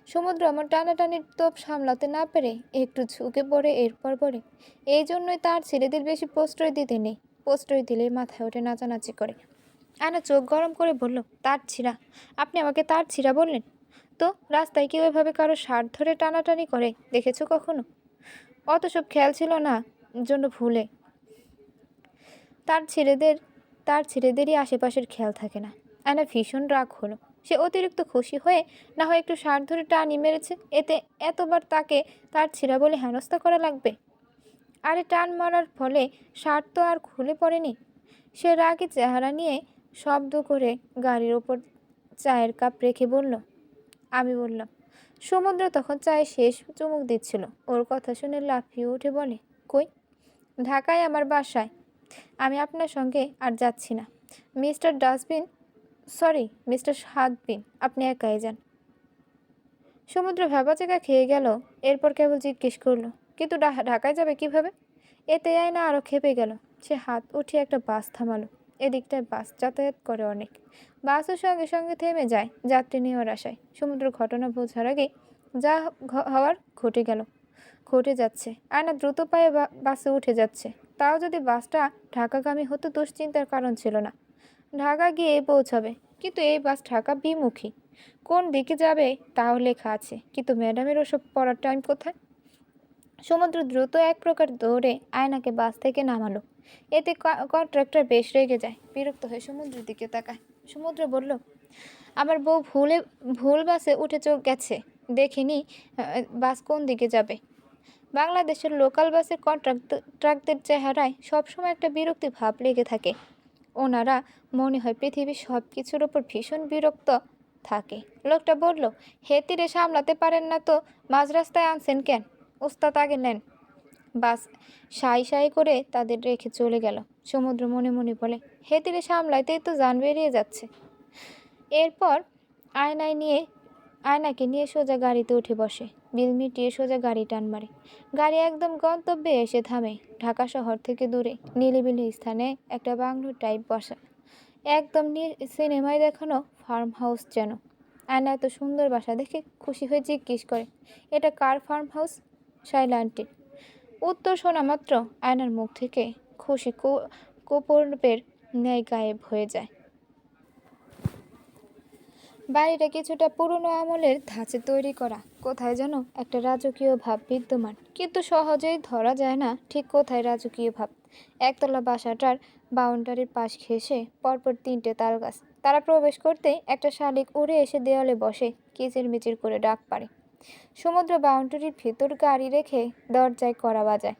সমুদ্র আমার টানাটানির তোপ সামলাতে না পেরে একটু ঝুঁকে পড়ে এরপর বলে, এই জন্যই তার ছেলেদের বেশি প্রশ্রয় দিতে নেই। প্রশ্রয় দিলেই মাথায় ওঠে নাচানাচি করে। আয়না চোখ গরম করে বলল, তার ছিঁড়া? আপনি আমাকে তার ছিঁড়া বললেন? তো রাস্তায় কি ওইভাবে কারো শার্ট ধরে টানাটানি করে দেখেছো কখনো? অত সব খেয়াল ছিল না জন্য ভুলে। তার ছেলেদেরই আশেপাশের খেয়াল থাকে না। আয়না ভীষণ রাগ হলো। সে অতিরিক্ত খুশি হয়ে না হয় একটু শার্ট ধরে টানি মেরেছে, এতে এতবার তাকে তার ছিঁড়া বলে হেনস্থা করা লাগবে? আরে টান মারার ফলে শার্ট তো আর খুলে পড়েনি। সে রাগী চেহারা নিয়ে শব্দ করে গাড়ির ওপর চায়ের কাপ রেখে বলল, আমি বললাম। সমুদ্র তখন চায়ে শেষ চুমুক দিচ্ছিল। ওর কথা শুনে লাফিয়ে উঠে বলে, কই? ঢাকায় আমার বাসায়। আমি আপনার সঙ্গে আর যাচ্ছি না। মিস্টার হাতবিন, আপনি একাই যান। সমুদ্র ভ্যাবাচেকা খেয়ে গেল। এরপর কেবল জিজ্ঞেস করলো, কিন্তু ঢাকায় যাবে কিভাবে? এতে আয়না আরও খেপে গেল। সে হাত উঠিয়ে একটা বাস থামালো। এদিকটায় বাস যাতায়াত করে অনেক। বাসও সঙ্গে সঙ্গে থেমে যায় যাত্রী নেওয়ার আশায়। সমুদ্র ঘটনা বোঝার আগেই যা হওয়ার ঘটে যাচ্ছে। আয়না দ্রুত পায়ে বাসে উঠে যাচ্ছে। তাও যদি বাসটা ঢাকাগামী হতো দুশ্চিন্তার কারণ ছিল না। ঢাকা গিয়ে পৌঁছাবে, কিন্তু এই বাস ঢাকা বিমুখী। কোন দিকে যাবে তাও লেখা আছে, কিন্তু ম্যাডামের ওসব পড়ার টাইম কোথায়? সমুদ্র দ্রুত এক প্রকার দৌড়ে আয়নাকে বাস থেকে নামালো। এতে কন্ট্রাক্টর বেশ রেগে যায়। বিরক্ত হয়ে সমুদ্রের দিকে তাকায়। সমুদ্র বলল, আমার বউ ভুল বাসে উঠে চোখ গেছে, দেখিনি বাস কোন দিকে যাবে। বাংলাদেশের লোকাল বাসের কন্ট্রাক্টরদের চেহারায় সবসময় একটা বিরক্তি ভাব লেগে থাকে। ওনারা মনে হয় পৃথিবীর সব কিছুর ওপর ভীষণ বিরক্ত থাকে। লোকটা বলল, হেতিরে সামলাতে পারেন না তো মাঝ রাস্তায় আনছেন কেন? ওস্তাদ আগে নেন। বাস সাই সাই করে তাদের রেখে চলে গেল। সমুদ্র মনে মনে বলে, হেতিরে সামলাইতেই তো জান বেরিয়ে যাচ্ছে। এরপর আয়নায় নিয়ে আয়নাকে নিয়ে সোজা গাড়িতে উঠে বসে। বিল মিটিয়ে সোজা গাড়ি টান মারে। গাড়ি একদম গন্তব্যে এসে থামে। ঢাকা শহর থেকে দূরে নিরিবিলি স্থানে একটা বাংলো টাইপ বসা, একদম সিনেমায় দেখানো ফার্ম হাউস যেন। আয়না এত সুন্দর বাসা দেখে খুশি হয়ে জিজ্ঞেস করে, এটা কার ফার্ম হাউস? শাইলা আন্টির। উত্তর শোনা মাত্র আয়নার মুখ থেকে খুশি কোপরের ন্যায় গায়েব হয়ে যায়। বাড়িটা কিছুটা পুরনো আমলের ধাঁচে তৈরি করা, কোথায় যেন একটা রাজকীয় ভাব বিদ্যমান, কিন্তু সহজেই ধরা যায় না ঠিক কোথায় রাজকীয় ভাব। একতলা বাসাটার বাউন্ডারির পাশ ঘেঁষে পরপর 3টে তাল গাছ। তারা প্রবেশ করতেই একটা শালিক উড়ে এসে দেওয়ালে বসে কিচিরমিচির করে ডাক পাড়ে। সমুদ্র বাউন্ডারির ভেতর গাড়ি রেখে দরজায় কড়া বাজায়।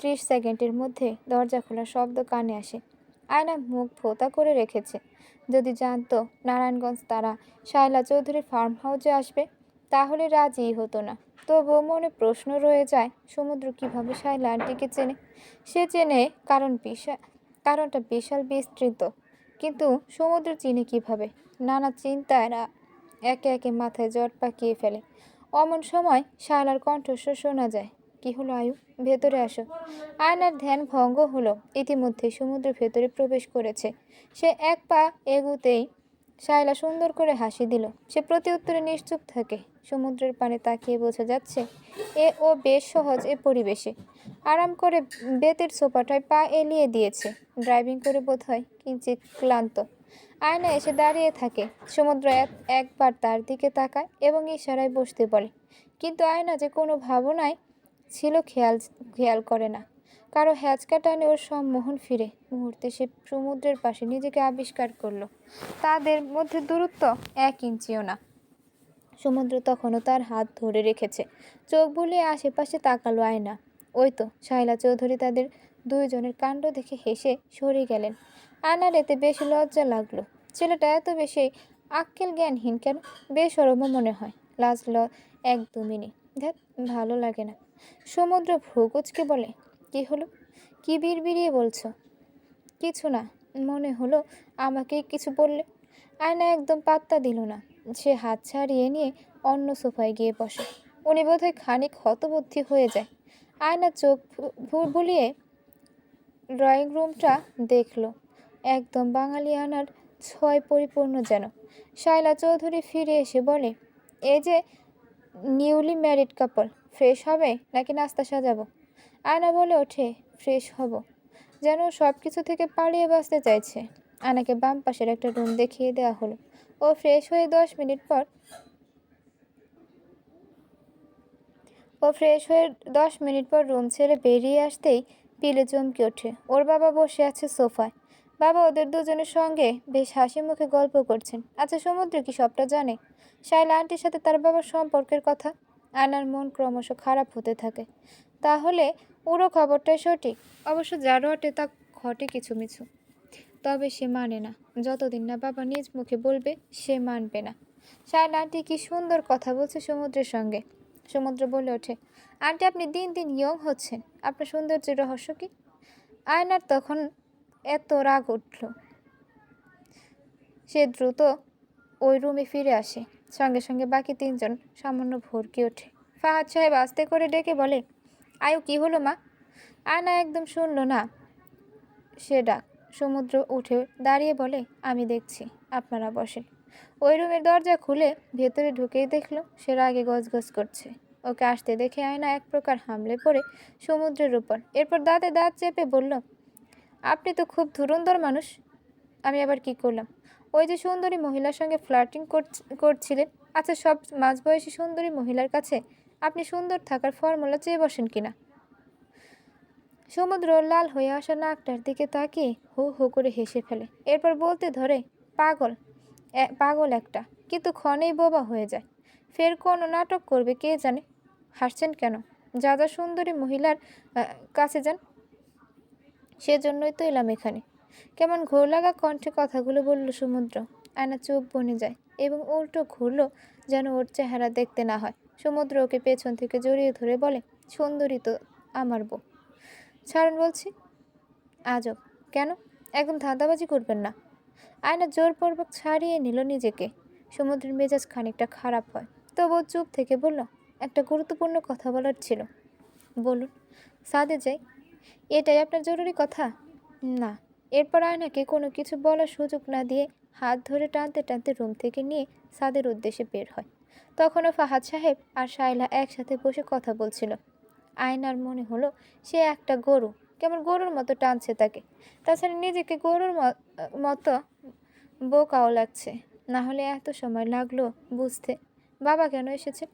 30 সেকেন্ডের মধ্যে দরজা খোলার শব্দ কানে আসে। আয়না মুখ ভোঁতা করে রেখেছে। যদি জানতো নারায়ণগঞ্জ তারা শায়লা চৌধুরীর ফার্ম হাউসে আসবে, তাহলে রাজিই হতো না। তবুও মনে প্রশ্ন রয়ে যায়, সমুদ্র কিভাবে শায়লা আন্টিকে চেনে? সে চেনে কারণটা বিশাল বিস্তৃত, কিন্তু সমুদ্র চিনে কিভাবে? নানা চিন্তায় একে একে মাথায় জট পাকিয়ে ফেলে। অমন সময় শায়লার কণ্ঠস্বর শোনা যায়, কি হলো আয়ু, ভেতরে আসো। আয়নার ধ্যান ভঙ্গ হলো। ইতিমধ্যে সমুদ্রের ভেতরে প্রবেশ করেছে। সে এক পা এগুতেই শায়লা সুন্দর করে হাসি দিল। সে প্রতি উত্তরে নিশ্চুপ থাকে। সমুদ্রের পানে তাকিয়ে বোঝা যাচ্ছে ও বেশ সহজ এ পরিবেশে। আরাম করে বেতের সোফাটায় পা এলিয়ে দিয়েছে। ড্রাইভিং করে বোধহয় কিঞ্চিৎ ক্লান্ত। আয়না এসে দাঁড়িয়ে থাকে। সমুদ্র একবার তার দিকে তাকায় এবং ইশারায় বসতে বলে, কিন্তু আয়না যে কোনো ভাবনায় ছিল খেয়াল করে না। কারো হ্যাঁচকা টানে ওর সম্মোহন ফিরে। মুহূর্তে সে সমুদ্রের পাশে নিজেকে আবিষ্কার করলো। তাদের মধ্যে দূরত্ব 1 ইঞ্চিও না। সমুদ্র তখনও তার হাত ধরে রেখেছে। চোখ বুলিয়ে আশেপাশে তাকালো আয়না। ওই তো শায়লা চৌধুরী। তাদের দুইজনের কাণ্ড দেখে হেসে সরে গেলেন। আয়নার এতে বেশি লজ্জা লাগলো। ছেলেটা এত বেশি আক্কেল জ্ঞানহীন কেন? বেশরমও মনে হয়। লাজলো একদমই নেই। ধ্যাৎ, ভালো লাগে না। সমুদ্র ভ্রুকুচকে বলে, কি হলো? কি বিড়বিড়িয়ে বলছো? কিছু না, মনে হলো আমাকেই কিছু বললে। আয়না একদম পাত্তা দিল না। সে হাত ছাড়িয়ে নিয়ে অন্য সোফায় গিয়ে বসে। উনি বোধহয় খানিক হতবুদ্ধি হয়ে যায়। আয়না চোখ বুলিয়ে ড্রয়িং রুমটা দেখল। একদম বাঙালিয়ানার ছয় পরিপূর্ণ যেন। শায়লা চৌধুরী ফিরে এসে বলে, এই যে নিউলি ম্যারিড কাপল, ফ্রেশ হবে নাকি নাস্তা সাজাবো? আয়না বলে ওঠে, ফ্রেশ হব। যেন সব কিছু থেকে পালিয়ে বাঁচতে চাইছে। আয়নাকে বাম পাশের একটা রুম দেখিয়ে দেওয়া হলো। ও ফ্রেশ হয়ে 10 মিনিট পর রুম ছেড়ে বেরিয়ে আসতেই পিলে চমকে ওঠে। ওর বাবা বসে আছে সোফায়। বাবা ওদের দুজনের সঙ্গে বেশ হাসি মুখে গল্প করছেন। আচ্ছা, সমুদ্র কি সবটা জানে? শায়লা আন্টির সাথে তার বাবার সম্পর্কের কথা? আয়নার মন ক্রমশ খারাপ হতে থাকে। তাহলে পুরো খবরটাই সঠিক? অবশ্য যা রটে তা ঘটে কিছু মিছু। তবে সে মানে না। যতদিন না বাবা নিজ মুখে বলবে, সে মানবে না। শায়লা আন্টি কি সুন্দর কথা বলছে সমুদ্রের সঙ্গে। সমুদ্র বলে ওঠে, আন্টি আপনি দিন দিন ইয়ং হচ্ছেন। আপনার সৌন্দর্যের রহস্য কি? আয়নার তখন এত রাগ উঠল, সে দ্রুত ওই রুমে ফিরে আসে। সঙ্গে সঙ্গে বাকি 3জন সামান্য ভরকে ওঠে। ফাহাদ সাহেব আস্তে করে ডেকে বলে, আয়ু, কি হলো মা? আয়না একদম শুনল না সে ডাক। সমুদ্র উঠে দাঁড়িয়ে বলে, আমি দেখছি, আপনারা বসেন। ওই রুমের দরজা খুলে ভেতরে ঢুকেই দেখলো সে রাগে গজগজ করছে। ওকে আসতে দেখে আয়না এক প্রকার হামলে পড়ে সমুদ্রের উপর। এরপর দাঁতে দাঁত চেপে বলল, আপনি তো খুব ধুরন্ধর মানুষ। আমি আবার কি করলাম? ওই যে সুন্দরী মহিলার সঙ্গে ফ্লার্টিং করছিলেন। আচ্ছা, সব মাঝবয়সী সুন্দরী মহিলার কাছে আপনি সুন্দর থাকার ফর্মুলা চেয়ে বসেন কিনা? সমুদ্র লাল হয়ে আসা নাকটার দিকে তাকিয়ে হু হু করে হেসে ফেলে। এরপর বলতে ধরে, পাগল একটা, কিন্তু ক্ষণেই বোবা হয়ে যায়। ফের কোনো নাটক করবে কে জানে। হাসছেন কেন? যা যা সুন্দরী মহিলার কাছে যান, সেজন্যই তো এলাম এখানে। কেমন ঘোর লাগা কণ্ঠে কথাগুলো বলল সমুদ্র। আয়না চুপ বনে যায় এবং উল্টো ঘুরলো যেন ওর চেহারা দেখতে না হয়। সমুদ্র ওকে পেছন থেকে জড়িয়ে ধরে বলে, সুন্দরী তো আমার বউ। ছাড়ুন বলছি। আজব। কেন? একদম ধাঁধাবাজি করবেন না। আয়না জোরপূর্বক ছাড়িয়ে নিল নিজেকে। সমুদ্রের মেজাজ খানিকটা খারাপ হয়, তবুও চুপ থেকে বলল, একটা গুরুত্বপূর্ণ কথা বলার ছিল। বলুন। সাদে যাই? এটাই আপনার জরুরি কথা? না। এরপর আয়নাকে কোনো কিছু বলার সুযোগ না দিয়ে হাত ধরে টানতে টানতে রুম থেকে নিয়ে সাদের উদ্দেশ্যে বের হয়। তখনও ফাহাদ সাহেব আর শায়লা একসাথে বসে কথা বলছিল। আয়নার মনে হলো সে একটা গরু, কেমন গরুর মতো টানছে তাকে। তাছাড়া নিজেকে গরুর মতো বোকাও লাগছে। না হলে এত সময় লাগলো বুঝতে বাবা কেন এসেছে।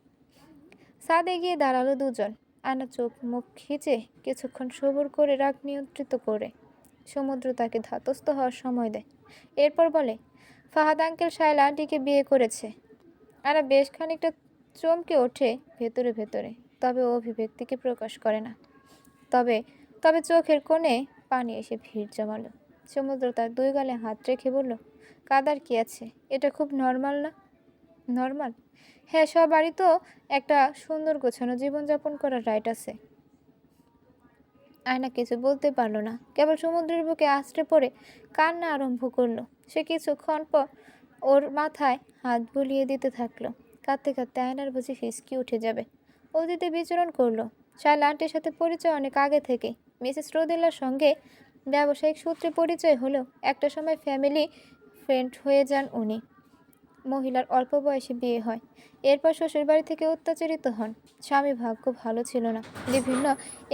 ছাদে গিয়ে দাঁড়ালো দুজন। আয়না চোখ মুখ খিচে কিছুক্ষণ সবুর করে রাগ নিয়ন্ত্রিত করে। সমুদ্র তাকে ধাতস্থ হওয়ার সময় দেয়। এরপর বলে, ফাহাদ আঙ্কেল শায়লা আন্টিকে বিয়ে করেছে। আয়না বেশ খানিকটা চমকে ওঠে ভেতরে ভেতরে, তবে অভিব্যক্তিকে প্রকাশ করে না। তবে তবে চোখের কোণে পানি এসে ভিড় জমালো। সমুদ্র তার দুই গালে হাত রেখে বলল, কাদার কি আছে? এটা খুব নর্মাল না? নর্মাল? হ্যাঁ, সবারই তো একটা সুন্দর গোছানো জীবনযাপন করার রাইট আছে। আয়না কিছু বলতে পারলো না, কেবল সমুদ্রের বুকে আছড়ে পড়ে কান্না আরম্ভ করলো। সে কিছুক্ষণ পর ওর মাথায় হাত বুলিয়ে দিতে থাকলো। কাঁদতে কাঁদতে আয়নার বুঝি হিসকি উঠে যাবে। অতীতে বিচরণ করলো। শায়লা আন্টির সাথে পরিচয় অনেক আগে থেকে। মিসেস রোদেলার সঙ্গে ব্যবসায়িক সূত্রে পরিচয় হলেও একটা সময় ফ্যামিলি ফ্রেন্ড হয়ে যান উনি। মহিলার অল্প বয়সে বিয়ে হয়। এরপর শ্বশুরবাড়ি থেকে অত্যাচারিত হন। স্বামী ভাগ্য ভালো ছিল না, বিভিন্ন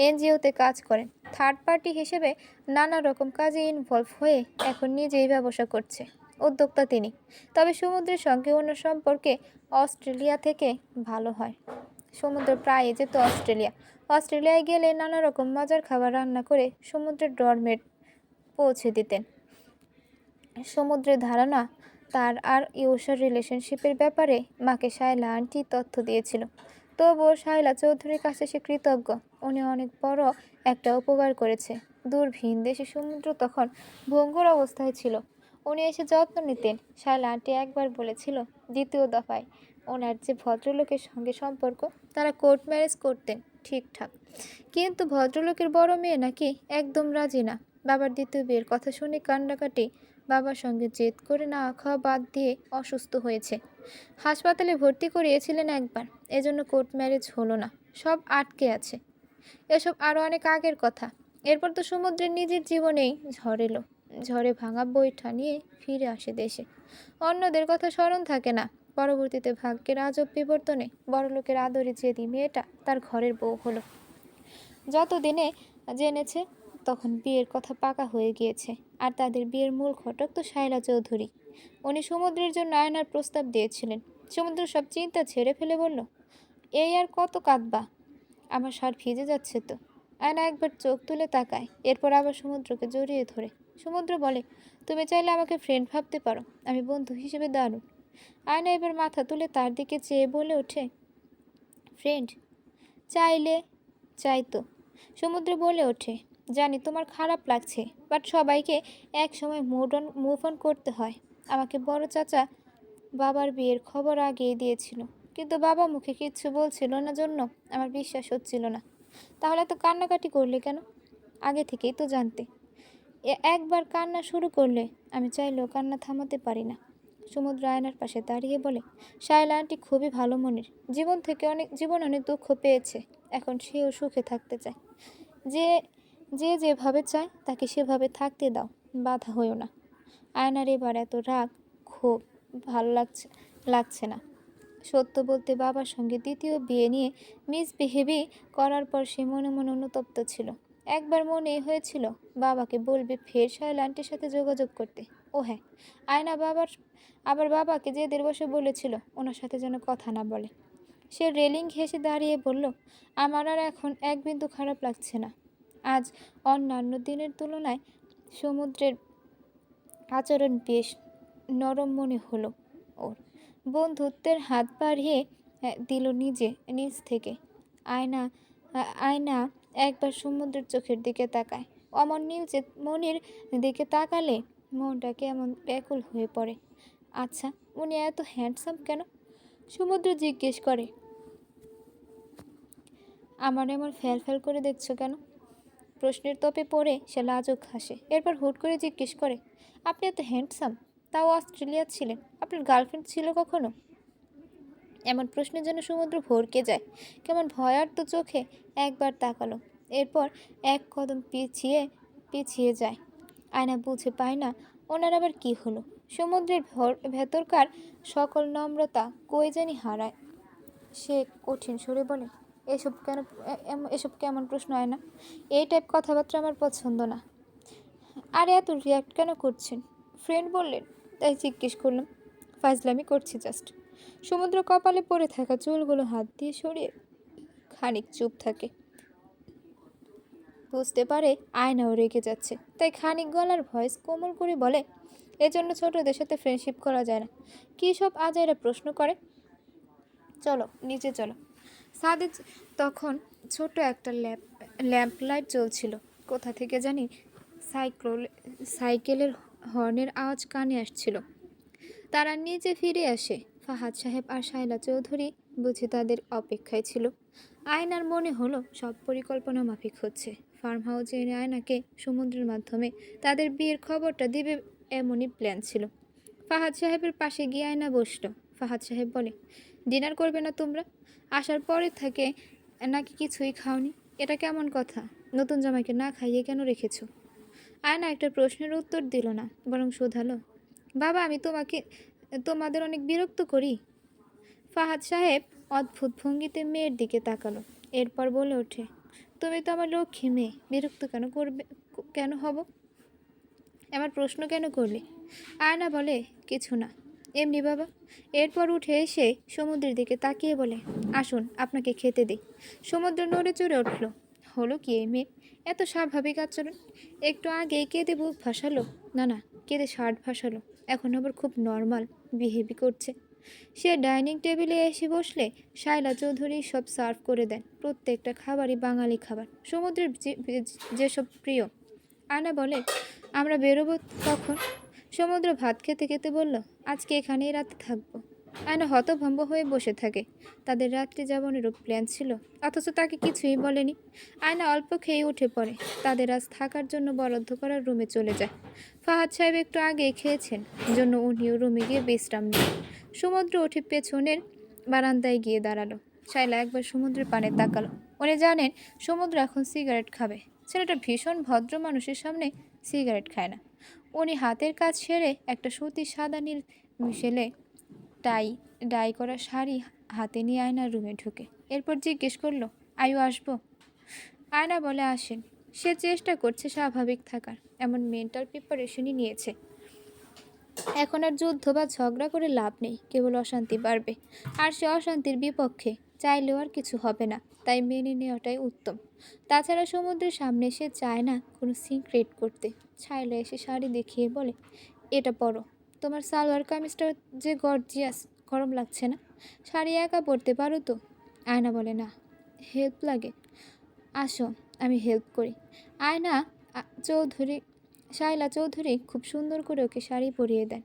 এনজিওতে কাজ করেন। থার্ড পার্টি হিসেবে নানা রকম কাজে ইনভলভ হয়ে এখন নিজেই ব্যবসা করছে। উদ্যোক্তা তিনি। তবে সমুদ্রের সঙ্গে অন্য সম্পর্কে অস্ট্রেলিয়া থেকে ভালো হয়। সমুদ্র প্রায় যেত অস্ট্রেলিয়ায় গেলে নানা রকম মজার খাবার রান্না করে সমুদ্রের ডরমেট পৌঁছে দিতেন। সমুদ্রের ধারণা তার আর ইউসার রিলেশনশিপের ব্যাপারে মাকে শায়লা আন্টি তথ্য দিয়েছিল। তবুও শায়লা চৌধুরীর কাছে সে কৃতজ্ঞ। উনি অনেক বড় একটা উপকার করেছে। দূর ভিনদেশে সমুদ্র তখন ভঙ্গুর অবস্থায় ছিল। উনি এসে যত্ন নিতেন। শায়লা আন্টি একবার বলেছিল, দ্বিতীয় দফায় ওনার যে ভদ্রলোকের সঙ্গে সম্পর্ক, তারা কোর্ট ম্যারেজ করতেন ঠিকঠাক, কিন্তু ভদ্রলোকের বড় মেয়ে নাকি একদম রাজি না। বাবার দ্বিতীয় বিয়ের কথা শুনে কান্নাকাটি। বাবার সঙ্গে জেদ করে না খাওয়া বাদ দিয়ে অসুস্থ হয়েছে। হাসপাতালে ভর্তি করিয়েছিলেন একবার, এজন্য কোর্ট ম্যারেজ হলো না, সব আটকে আছে। এসব আরও অনেক আগের কথা। এরপর তো সমুদ্রের নিজের জীবনেই ঝড় এলো। ঝড়ে ভাঙা বৈঠা নিয়ে ফিরে আসে দেশে। অন্যদের কথা স্মরণ থাকে না। পরবর্তীতে ভাগ্যের আজব বিবর্তনে বড়লোকের আদরে জেদি মেয়েটা তার ঘরের বউ হলো। যতদিনে জেনেছে তখন বিয়ের কথা পাকা হয়ে গিয়েছে। আর তাদের বিয়ের মূল ঘটক তো শায়লা চৌধুরী। উনি সমুদ্রের জন্য আয়নার প্রস্তাব দিয়েছিলেন। সমুদ্র সব চিন্তা ছেড়ে ফেলে বলল, এই আর কত কাঁদবা? আমার শার্ট ভিজে যাচ্ছে তো। আয়না একবার চোখ তুলে তাকায়, এরপর আবার সমুদ্রকে জড়িয়ে ধরে। সমুদ্র বলে, তুমি চাইলে আমাকে ফ্রেন্ড ভাবতে পারো, আমি বন্ধু হিসেবে দারুণ। আয়না এবার মাথা তুলে তার দিকে চেয়ে বলে ওঠে, ফ্রেন্ড? চাইলে চাইতো। সমুদ্র বলে ওঠে, জানি তোমার খারাপ লাগছে, বাট সবাইকে এক সময় মুভ অন করতে হয়। আমাকে বড় চাচা বাবার বিয়ের খবর আগেই দিয়েছিল, কিন্তু বাবা মুখে কিচ্ছু বলছিল না জন্য আমার বিশ্বাস হচ্ছিল না। তাহলে তো কান্নাকাটি করলে কেন? আগে থেকেই তো জানতে। একবার কান্না শুরু করলে আমি চাইলেও কান্না থামাতে পারি না। সমুদ্র আয়নার পাশে দাঁড়িয়ে বলে, শায়লা আন্টি খুবই ভালো মনের। জীবন অনেক দুঃখ পেয়েছে, এখন সেও সুখে থাকতে চায়। যে যে যেভাবে চায় তাকে সেভাবে থাকতে দাও, বাধা হয়েও না। আয়নার এবার এত রাগ খুব ভালো লাগছে না। সত্য বলতে বাবার সঙ্গে দ্বিতীয় বিয়ে নিয়ে মিসবিহেভি করার পর সে মনে মনে অনুতপ্ত ছিল। একবার মনে হয়েছিল বাবাকে বলবে ফের শায়লা আন্টির সাথে যোগাযোগ করতে। ও হ্যাঁ, আয়না আবার বাবাকে জেদের বসে বলেছিল ওনার সাথে যেন কথা না বলে। সে রেলিং ঘেঁষে দাঁড়িয়ে বলল, আমার আর এখন এক বিন্দু খারাপ লাগছে না। আজ অন্যান্য দিনের তুলনায় সমুদ্রের আচরণ বেশ নরম মনে হলো ওর। বন্ধুত্বের হাত বাড়িয়ে দিল নিজ থেকে। আয়না আয়না একবার সমুদ্রের চোখের দিকে তাকায়। অমন মনির দিকে তাকালে মনটা কেমন ব্যাকুল হয়ে পড়ে। আচ্ছা, উনি এত হ্যান্ডসাম কেন? সমুদ্র জিজ্ঞেস করে। আমার এমন ফ্যাল ফ্যাল করে দেখছো কেন? প্রশ্নের তোপে পড়ে সে লাজুক হাসে। এরপর হুট করে জিজ্ঞেস করে, আপনি এত হ্যান্ডসাম, তাও অস্ট্রেলিয়া ছিলেন, আপনার গার্লফ্রেন্ড ছিল কখনো? এমন প্রশ্নের জন্য সমুদ্র ভরকে যায়। কেমন ভয়ার্ত চোখে একবার তাকালো, এরপর এক কদম পিছিয়ে পিছিয়ে যায়। আয়না বুঝে পায় না ওনার আবার কি হলো। সমুদ্রের ভেতরকার সকল নম্রতা কই জানি হারায়। সে কঠিন সুরে বলে, এসব কেমন প্রশ্ন? হয় না, এই টাইপ কথাবার্তা আমার পছন্দ না। আরে এত রিয়াক্ট কেন করছেন? ফ্রেন্ড বললেন তাই জিজ্ঞেস করলাম। ফাজলামি করছি জাস্ট। সমুদ্র কপালে পড়ে থাকা চুলগুলো হাত দিয়ে সরিয়ে খানিক চুপ থাকে। বুঝতে পারে আয়নাও রেগে যাচ্ছে, তাই খানিক গলার ভয়েস কোমল করে বলে, এজন্য ছোটদের সাথে ফ্রেন্ডশিপ করা যায় না। কী সব আজাইরা প্রশ্ন করে। চলো নিচে চলো। সাদে তখন ছোট একটা ল্যাম্প লাইট জ্বলছিল। কোথা থেকে জানি সাইকেলের হর্নের আওয়াজ কানে আসছিল। তারা নিচে ফিরে আসে। ফাহাদ সাহেব আর শায়লা চৌধুরী বুঝি তাদের অপেক্ষায় ছিল। আয়নার মনে হলো সব পরিকল্পনা মাফিক হচ্ছে। ফার্ম হাউসে এনে আয়নাকে সমুদ্রের মাধ্যমে তাদের বিয়ের খবরটা দিবে, এমনই প্ল্যান ছিল। ফাহাদ সাহেবের পাশে গিয়ে আয়না বসলো। ফাহাদ সাহেব বলে, ডিনার করবে না তোমরা? আসার পরে থেকে নাকি কিছুই খাওনি? এটা কেমন কথা? নতুন জামাইকে না খাইয়ে কেন রেখেছো? আয়না একটা প্রশ্নের উত্তর দিল না, বরং শোধালো, বাবা আমি তোমাদের অনেক বিরক্ত করি? ফাহাদ সাহেব অদ্ভুত ভঙ্গিতে মেয়ের দিকে তাকালো। এরপর বলে ওঠে, তুমি তো আমার লক্ষ্মী মেয়ে, বিরক্ত কেন হব? আমার প্রশ্ন কেন করলে? আয়না বলে, কিছু না, এমনি বাবা। এরপর উঠে এসে সমুদ্রের দিকে তাকিয়ে বলে, আসুন আপনাকে খেতে দিই। সমুদ্র নড়ে চড়ে উঠল। হলো কি এই মেয়ে, এত স্বাভাবিক আচরণ? একটু আগেই কেঁদে বুক ভাসালো, না কেঁদে শার্ট ভাসালো, এখন আবার খুব নর্মাল বিহেভি করছে। সে ডাইনিং টেবিলে এসে বসলে শায়লা চৌধুরী সব সার্ভ করে দেন। প্রত্যেকটা খাবারই বাঙালি খাবার, সমুদ্রের যেসব প্রিয়। আয়না বলে, আমরা বেরোবো কখন? সমুদ্র ভাত খেতে খেতে বলল, আজকে এখানেই রাতে থাকবো। আয়না হতভম্ব হয়ে বসে থাকে। তাদের রাত্রি যাপনেরও প্ল্যান ছিল, অথচ তাকে কিছুই বলেনি। আয়না অল্প খেয়ে উঠে পড়ে। তাদের আজ থাকার জন্য বরাদ্দ করার রুমে চলে যায়। ফাহাদ সাহেব একটু আগেই খেয়েছেন, জন্য উনিও রুমে গিয়ে বিশ্রাম নেন। সমুদ্র উঠে পেছনের বারান্দায় গিয়ে দাঁড়ালো। শায়লা একবার সমুদ্রের পানে তাকালো। উনি জানেন সমুদ্র এখন সিগারেট খাবে। ছেলেটা ভীষণ ভদ্র মানুষের সামনে সিগারেট খায় না। উনি হাতের কাজ সেরে একটা সুতির সাদা নীল মিশেলে ডাই করা শাড়ি হাতে নিয়ে আয়নার রুমে ঢুকে। এরপর জিজ্ঞেস করলো, আয়ু আসবো? আয়না বলে, আসেন। সে চেষ্টা করছে স্বাভাবিক থাকার, এমন মেন্টাল প্রিপারেশনই নিয়েছে। এখন আর যুদ্ধ বা ঝগড়া করে লাভ নেই, কেবল অশান্তি বাড়বে। আর সে অশান্তির বিপক্ষে, চাইলেও আর কিছু হবে না, তাই মেনে নেওয়াটাই উত্তম। তাছাড়া সমুদ্রের সামনে সে চায় না কোনো সিক্রেট করতে। ছাইলে এসে শাড়ি দেখিয়ে বলে, এটা পরো, তোমার সালোয়ার কামিজটা যে গর্জিয়াস, গরম লাগছে না? শাড়ি একা পরতে পারো তো? আয়না বলে, না, হেল্প লাগে। আসো আমি হেল্প করি। আয়না চৌধুরী শায়লা চৌধুরী খুব সুন্দর করে ওকে শাড়ি পরিয়ে দেন।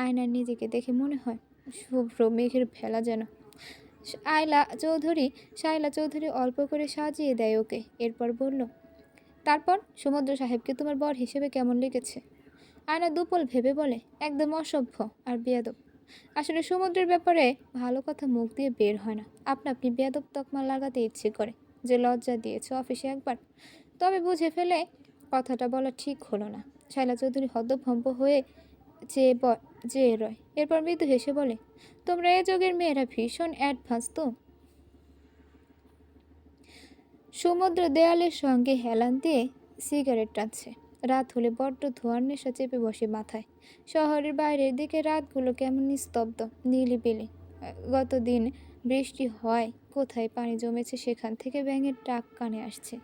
আয়নার নিজেকে দেখে মনে হয় শুভ্র মেঘের ভেলা যেন। শায়লা চৌধুরী অল্প করে সাজিয়ে দেয় ওকে। এরপর বলল, তারপর সমুদ্র সাহেবকে তোমার বর হিসেবে কেমন লেগেছে? আয়না দুপল ভেবে বলে, একদম অসভ্য আর বেয়াদব। আসলে সমুদ্রের ব্যাপারে ভালো কথা মুখ দিয়ে বের হয় না, আপনি বেয়াদব তকমা লাগাতে ইচ্ছে করে। যে লজ্জা দিয়েছে অফিসে একবার, তবে বুঝে ফেলে কথাটা বলা ঠিক হলো না। শায়লা চৌধুরী হতভম্ব হয়ে চেয়ে রয়। এরপর মৃদু হেসে বলে, তোমরা এ যুগের মেয়েরা ভীষণ অ্যাডভান্স তো। সমুদ্র দেয়ালের সঙ্গে হেলান দিয়ে সিগারেট টানছে। রাত হলে বড্ড ধোঁয়ার নেশা চেপে বসে মাথায়। শহরের বাইরের দিকে রাতগুলো কেমন নিস্তব্ধ, নিলিবিলি। গতদিন বৃষ্টি হয়, কোথায় পানি জমেছে সেখান থেকে ব্যাঙের ডাক কানে আসছে।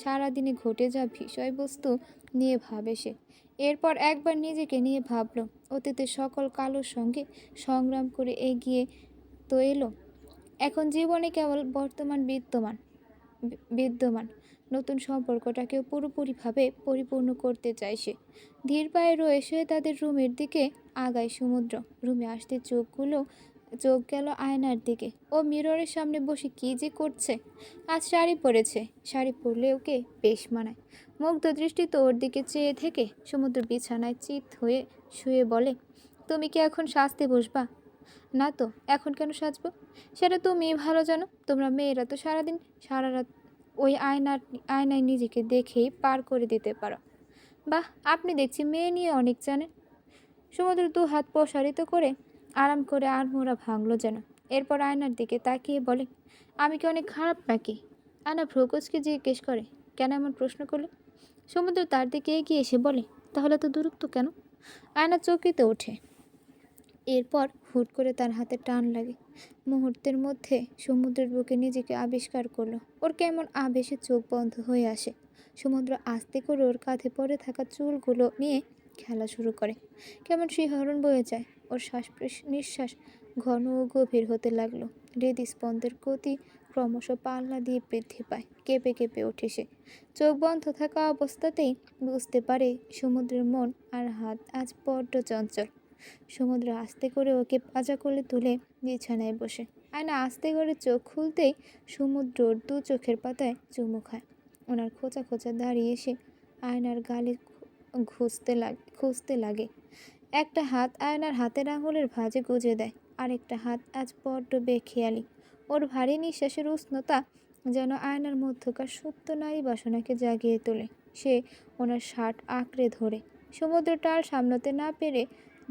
সারাদিনে ঘটে যাওয়া বিষয়বস্তু নিয়ে ভাবে সে। এরপর একবার নিজেকে নিয়ে ভাবল, অতীতের সকল কালোর সঙ্গে সংগ্রাম করে এগিয়ে তো এলো, এখন জীবনে কেবল বর্তমান বিদ্যমান নতুন সম্পর্কটাকেও পুরোপুরিভাবে পরিপূর্ণ করতে চায় সে। ধীর পায়ে রয়ে সে তাদের রুমের দিকে আগায় সমুদ্র। রুমে আসতে চোখগুলো চোখ গেল আয়নার দিকে। ও মিররের সামনে বসে কী যে করছে। আজ শাড়ি পরেছে, শাড়ি পরলে ওকে বেশ মানায়। মুগ্ধ দৃষ্টিতে ওর দিকে চেয়ে থেকে সমুদ্র বিছানায় চিত হয়ে শুয়ে বলে, তুমি কি এখন সাজতে বসবা? না তো, এখন কেন সাজবো? সেটা তুমি ভালো জানো। তোমরা মেয়েরা তো সারাদিন সারা রাত ওই আয়নায় নিজেকে দেখেই পার করে দিতে পারো। বাহ, আপনি দেখছি মেয়ে নিয়ে অনেক জানেন। সমুদ্র দু হাত প্রসারিত করে আরাম করে আড়মোড়া ভাঙলো যেন। এরপর আয়নার দিকে তাকিয়ে বলে, আমি কি অনেক খারাপ নাকি? আয়না ভ্রুকুচকে জিজ্ঞেস করে, কেন এমন প্রশ্ন করলে? সমুদ্র তার দিকে এগিয়ে এসে বলে, তাহলে তো দূরত্ব কেন? আয়না চকিতে ওঠে। এরপর হুট করে তার হাতে টান লাগে। মুহূর্তের মধ্যে সমুদ্রের বুকে নিজেকে আবিষ্কার করলো। ওর কেমন আবেশে চোখ বন্ধ হয়ে আসে। সমুদ্র আস্তে করে ওর কাঁধে পড়ে থাকা চুলগুলো নিয়ে খেলা শুরু করে। কেমন শিহরণ বয়ে যায়। ওর শ্বাস নিঃশ্বাস ঘন ও গভীর হতে লাগলো। হৃদস্পন্দের গতি ক্রমশ পাল্লা দিয়ে বৃদ্ধি পায়। কেঁপে কেঁপে ওঠে সে। চোখ বন্ধ থাকা অবস্থাতেই বুঝতে পারে সমুদ্রের মন আর হাত আজ বড্ড চঞ্চল। সমুদ্র আস্তে করে ওকে পাজা কোলে তুলে বিছানায় বসে। আয়না আস্তে করে চোখ খুলতেই সমুদ্রর দু চোখের পাতায় চুমু খায়। ওনার খোঁচা খোঁচা দাঁড়িয়ে এসে আয়নার গালে খুঁজতে লাগে। একটা হাত আয়নার হাতের আঙুলের ভাঁজে গুজে দেয়। আরেকটা হাত আজ বড্ড বেখেয়ালি। ওর ভারী নিঃশ্বাসের উষ্ণতা যেন আয়নার মধ্যকার সুপ্ত নারী বাসনাকে জাগিয়ে তোলে। সে ওনার শার্ট আঁকড়ে ধরে। সমুদ্র টাল সামলাতে না পেরে